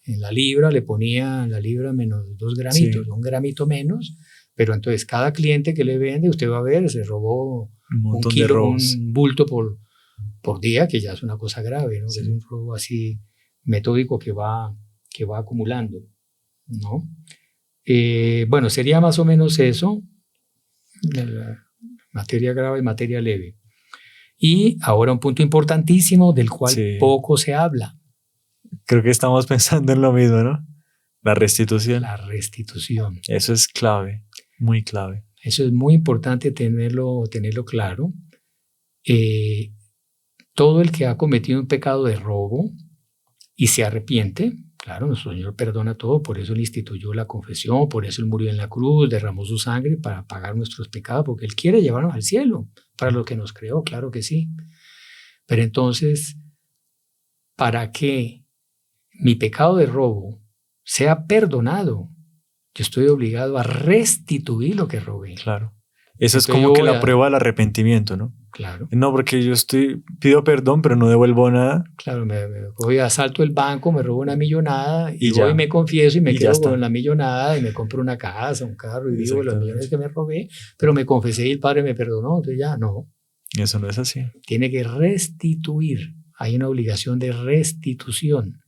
en la libra le ponían la libra menos 2 gramitos, 1 gramito menos, pero entonces cada cliente que le vende, usted va a ver, se robó un kilo, un bulto por día, que ya es una cosa grave, ¿no? Sí. Es un robo así metódico que va acumulando, ¿no? Bueno, sería más o menos eso, materia grave y materia leve. Y ahora un punto importantísimo del cual poco se habla. Creo que estamos pensando en lo mismo, ¿no? La restitución. La restitución. Eso es clave, muy clave. Eso es muy importante tenerlo claro. Todo el que ha cometido un pecado de robo y se arrepiente, claro, nuestro Señor perdona todo, por eso Él instituyó la confesión, por eso Él murió en la cruz, derramó su sangre para pagar nuestros pecados, porque Él quiere llevarnos al cielo, para lo que nos creó, claro que sí. Pero entonces, para que mi pecado de robo sea perdonado, yo estoy obligado a restituir lo que robé. Claro. Eso es como que la prueba del arrepentimiento, ¿no? Claro. No, porque yo pido perdón, pero no devuelvo nada. Claro, me voy, asalto el banco, me robo una millonada y voy y me confieso y me quedo con la millonada y me compro una casa, un carro y vivo los millones que me robé, pero me confesé y el Padre me perdonó, entonces ya no. Eso no es así. Tiene que restituir. Hay una obligación de restitución.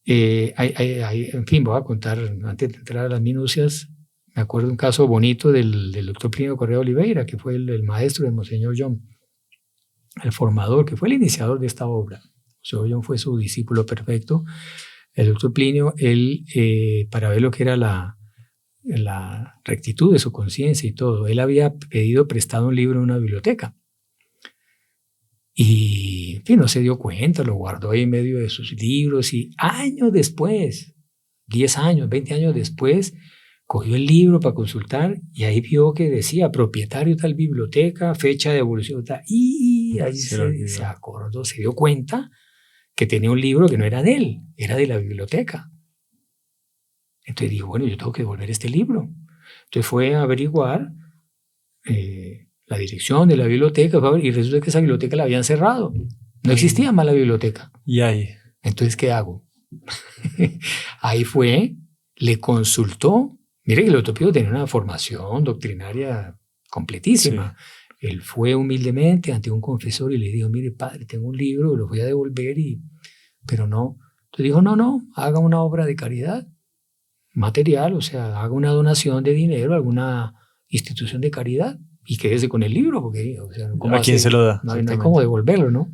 En fin, voy a contar, antes de entrar a las minucias, me acuerdo de un caso bonito del doctor Plinio Correa Oliveira, que fue el maestro de Monseñor John, el formador, que fue el iniciador de esta obra. Monseñor John fue su discípulo perfecto. El doctor Plinio, él, para ver lo que era la rectitud de su conciencia y todo, él había pedido prestado un libro en una biblioteca. Y, en fin, no se dio cuenta, lo guardó ahí en medio de sus libros y años después, 10 años, 20 años después, cogió el libro para consultar y ahí vio que decía propietario tal biblioteca, fecha de devolución tal, y ahí se acordó, se dio cuenta que tenía un libro que no era de él, era de la biblioteca. Entonces dijo, bueno, yo tengo que devolver este libro. Entonces fue a averiguar la dirección de la biblioteca y resulta que esa biblioteca la habían cerrado. No existía más la biblioteca. ¿Y ahí? Entonces, ¿qué hago? Ahí fue, le consultó. Mire que el doctor Pío tenía una formación doctrinaria completísima. Sí. Él fue humildemente ante un confesor y le dijo, mire, padre, tengo un libro, lo voy a devolver, pero no. Entonces dijo, no, haga una obra de caridad material, o sea, haga una donación de dinero a alguna institución de caridad y quédese con el libro, porque, o sea, ¿a quién se lo da? No hay cómo devolverlo, ¿no?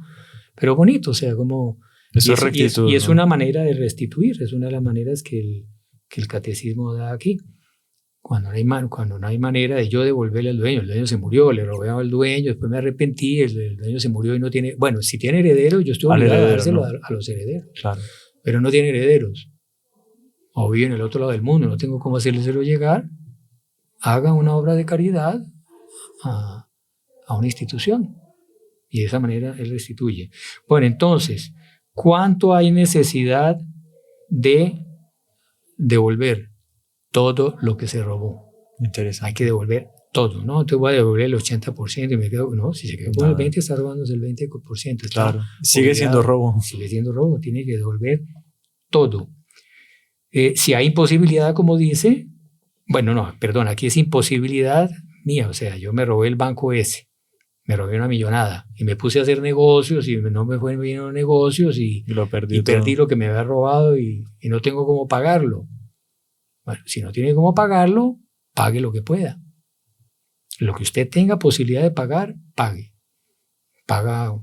Pero bonito, o sea, como... Eso es rectitud. Y es una manera de restituir, es una de las maneras que el catecismo da aquí. Cuando no hay manera de yo devolverle al dueño, el dueño se murió, le robé al dueño, después me arrepentí, el dueño se murió y no tiene... Bueno, si tiene herederos, yo estoy obligado a dárselo a los herederos. Claro. Pero no tiene herederos. O vive en el otro lado del mundo, no tengo cómo hacérselo llegar. Haga una obra de caridad a una institución. Y de esa manera él restituye. Bueno, entonces, ¿cuánto hay necesidad de devolver? Todo lo que se robó. Interesante. Hay que devolver todo, ¿no? Te voy a devolver el 80% y me quedo, no, si se quedó con el 20% está robándose el 20%. Claro, sigue siendo robo. Sigue siendo robo, tiene que devolver todo. Si hay imposibilidad, como dice, bueno, no, perdón, aquí es imposibilidad mía, o sea, yo me robé el banco ese, me robé una millonada y me puse a hacer negocios y no me fue bien los negocios y perdí lo que me había robado y no tengo cómo pagarlo. Bueno, si no tiene cómo pagarlo, pague lo que pueda. Lo que usted tenga posibilidad de pagar, pague. Paga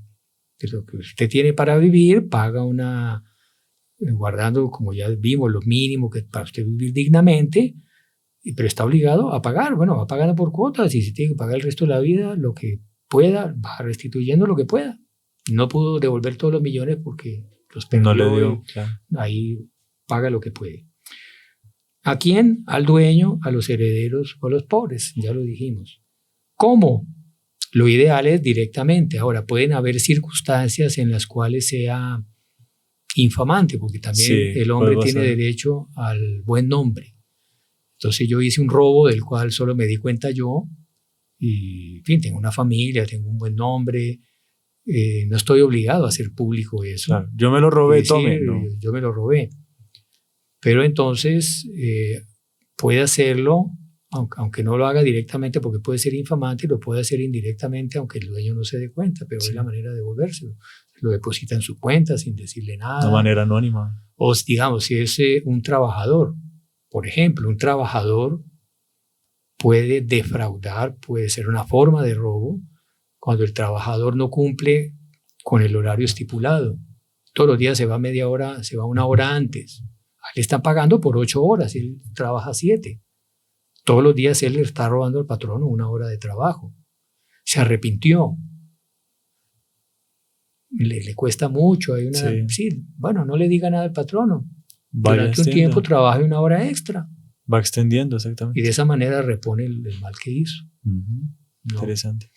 lo que usted tiene para vivir, paga guardando, como ya vimos, lo mínimo que para usted vivir dignamente, pero está obligado a pagar. Bueno, va pagando por cuotas y si tiene que pagar el resto de la vida, lo que pueda, va restituyendo lo que pueda. No pudo devolver todos los millones porque los perdió. No le dio, claro. Ahí paga lo que puede. ¿A quién? Al dueño, a los herederos o a los pobres, ya lo dijimos. ¿Cómo? Lo ideal es directamente. Ahora, pueden haber circunstancias en las cuales sea infamante, porque también Sí, el hombre puede tiene pasar. derecho al buen nombre. Entonces yo hice un robo del cual solo me di cuenta yo y, en fin, tengo una familia, tengo un buen nombre, no estoy obligado a hacer público eso. Claro, yo me lo Y robé, decir, tome, no. yo me lo robé. Pero entonces puede hacerlo, aunque no lo haga directamente, porque puede ser infamante, lo puede hacer indirectamente, aunque el dueño no se dé cuenta, pero Sí. es la manera de devolvérselo. Lo deposita en su cuenta sin decirle nada. De manera anónima. O digamos, si es un trabajador, por ejemplo, un trabajador puede defraudar, puede ser una forma de robo, cuando el trabajador no cumple con el horario estipulado. Todos los días se va media hora, se va una hora antes. A él le están pagando por 8 horas, él trabaja 7. Todos los días él le está robando al patrono una hora de trabajo. Se arrepintió. Le cuesta mucho. Hay una, sí, bueno, no le diga nada al patrono. Durante un tiempo trabaje una hora extra. Va extendiendo, exactamente. Y de esa manera repone el mal que hizo. Uh-huh. ¿No? Interesante.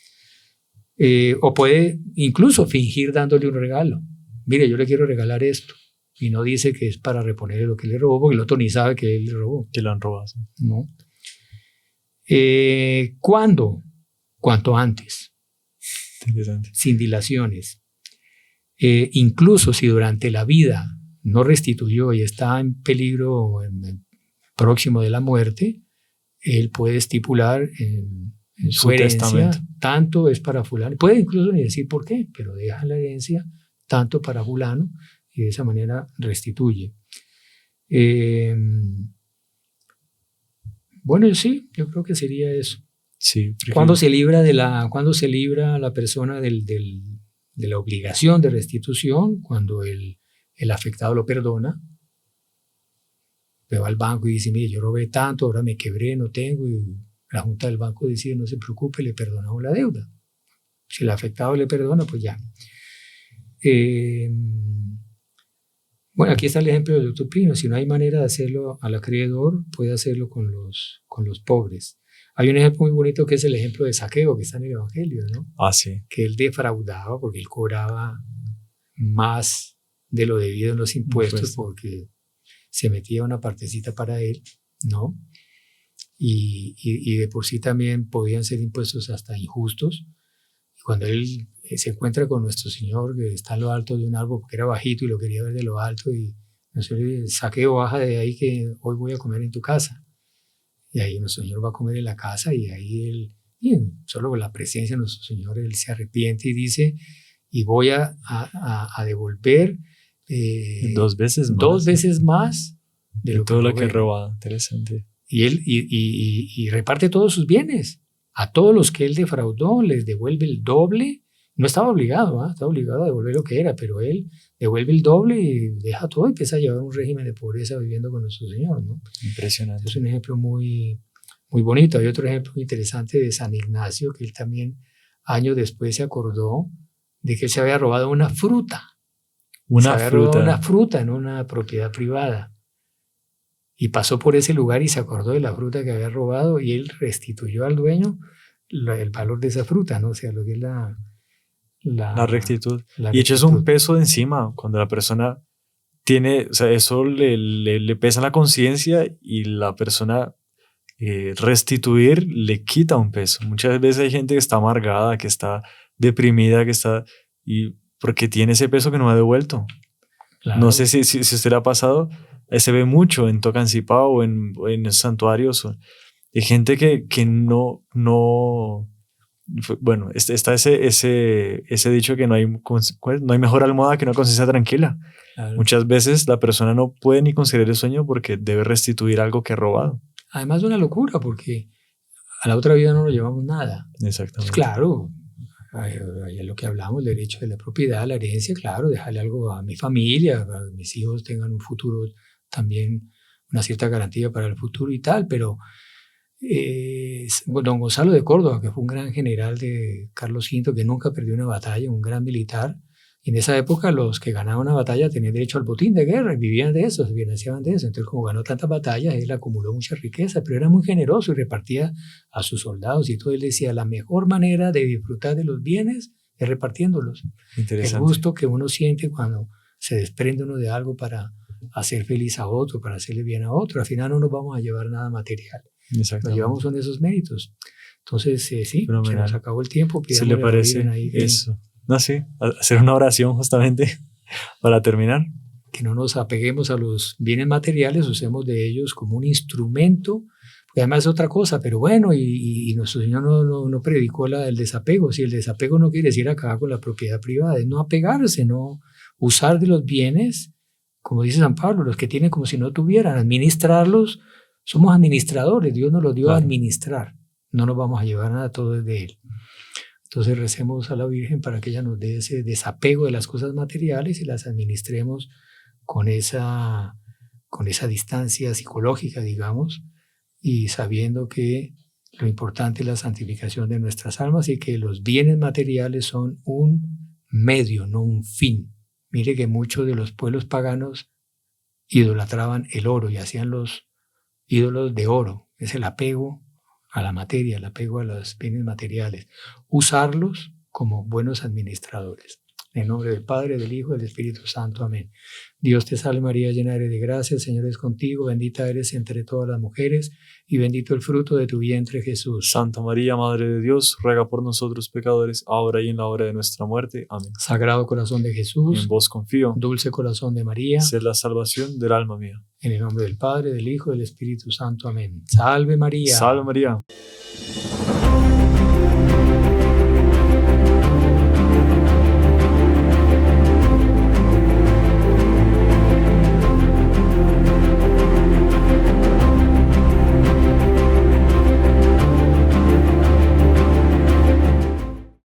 O puede incluso fingir dándole un regalo. Mire, yo le quiero regalar esto. Y no dice que es para reponerle lo que le robó, porque el otro ni sabe que él le robó. Que lo han robado. Sí. ¿No? ¿Cuándo? Cuanto antes. Interesante. Sin dilaciones. Incluso si durante la vida no restituyó y está en peligro próximo de la muerte, él puede estipular en su herencia, testamento. Tanto es para fulano. Puede incluso ni decir por qué, pero deja la herencia tanto para fulano y de esa manera restituye. Bueno, sí, yo creo que sería eso. Sí, ¿Cuándo se libra la persona de la obligación de restitución? Cuando el afectado lo perdona. Me va al banco y dice, mire, yo robé tanto, ahora me quebré, no tengo, y la junta del banco decide, no se preocupe, le perdonamos la deuda. Si el afectado le perdona, pues ya. Bueno, aquí está el ejemplo del doctor Plino. Si no hay manera de hacerlo al acreedor, puede hacerlo con los pobres. Hay un ejemplo muy bonito que es el ejemplo de Zaqueo, que está en el Evangelio, ¿no? Ah, sí. Que él defraudaba porque él cobraba más de lo debido en los impuestos porque se metía una partecita para él, ¿no? Y de por sí también podían ser impuestos hasta injustos. Y cuando él se encuentra con nuestro Señor, que está en lo alto de un árbol, porque era bajito y lo quería ver de lo alto, y nuestro Señor dice, Zaqueo, baja de ahí que hoy voy a comer en tu casa. Y ahí nuestro Señor va a comer en la casa y ahí él, solo con la presencia de nuestro Señor, él se arrepiente y dice, y voy a devolver 2 veces más. 2 veces más de lo todo que lo que he robado. Interesante. Y él y reparte todos sus bienes. A todos los que él defraudó les devuelve el doble. No estaba obligado, estaba obligado a devolver lo que era, pero él devuelve el doble y deja todo y empieza a llevar un régimen de pobreza viviendo con nuestro Señor, ¿no? Impresionante. Es un ejemplo muy, muy bonito. Hay otro ejemplo muy interesante de San Ignacio, que él también años después se acordó de que él se había robado una fruta. Una fruta en una propiedad privada. Y pasó por ese lugar y se acordó de la fruta que había robado y él restituyó al dueño el valor de esa fruta, ¿no? O sea, lo que es la rectitud. Y echas un peso de encima cuando la persona tiene, o sea, eso le pesa en la conciencia y la persona restituir le quita un peso. Muchas veces hay gente que está amargada, que está deprimida, y porque tiene ese peso que no ha devuelto. Claro. No sé si usted le ha pasado, se ve mucho en Tocancipá o en santuarios. Hay gente que no bueno, está ese dicho que no hay mejor almohada que una conciencia tranquila. Claro. Muchas veces la persona no puede ni conceder el sueño porque debe restituir algo que ha robado. Además de una locura, porque a la otra vida no nos llevamos nada. Exactamente. Pues claro, ahí es lo que hablamos, el derecho de la propiedad, la herencia, claro, dejarle algo a mi familia, para que mis hijos tengan un futuro, también una cierta garantía para el futuro y tal, pero don Gonzalo de Córdoba, que fue un gran general de Carlos V, que nunca perdió una batalla, un gran militar, y en esa época los que ganaban una batalla tenían derecho al botín de guerra y vivían de eso, se financiaban de eso. Entonces, como ganó tantas batallas, él acumuló mucha riqueza, pero era muy generoso y repartía a sus soldados y todo. Él decía, la mejor manera de disfrutar de los bienes es repartiéndolos. El gusto que uno siente cuando se desprende uno de algo para hacer feliz a otro, para hacerle bien a otro. Al final no nos vamos a llevar nada material. Nos llevamos son esos méritos. Entonces, sí, se nos acabó el tiempo. ¿Se le parece ahí eso? No, sí, hacer una oración justamente para terminar. Que no nos apeguemos a los bienes materiales, usemos de ellos como un instrumento, porque además es otra cosa, pero bueno, y nuestro Señor no predicó el desapego. Si el desapego no quiere decir acabar con la propiedad privada, es no apegarse, no usar de los bienes, como dice San Pablo, los que tienen como si no tuvieran, administrarlos. Somos administradores, Dios nos los dio a administrar, no nos vamos a llevar nada, todo es de Él. Entonces recemos a la Virgen para que ella nos dé ese desapego de las cosas materiales y las administremos con esa distancia psicológica, digamos, y sabiendo que lo importante es la santificación de nuestras almas y que los bienes materiales son un medio, no un fin. Mire que muchos de los pueblos paganos idolatraban el oro y hacían los ídolos de oro. Es el apego a la materia, el apego a los bienes materiales. Usarlos como buenos administradores. En el nombre del Padre, del Hijo y del Espíritu Santo. Amén. Dios te salve María, llena eres de gracia, el Señor es contigo, bendita eres entre todas las mujeres y bendito el fruto de tu vientre Jesús. Santa María, Madre de Dios, ruega por nosotros pecadores, ahora y en la hora de nuestra muerte. Amén. Sagrado corazón de Jesús, en vos confío. Dulce corazón de María, sé la salvación del alma mía. En el nombre del Padre, del Hijo y del Espíritu Santo. Amén. Salve María. Salve María.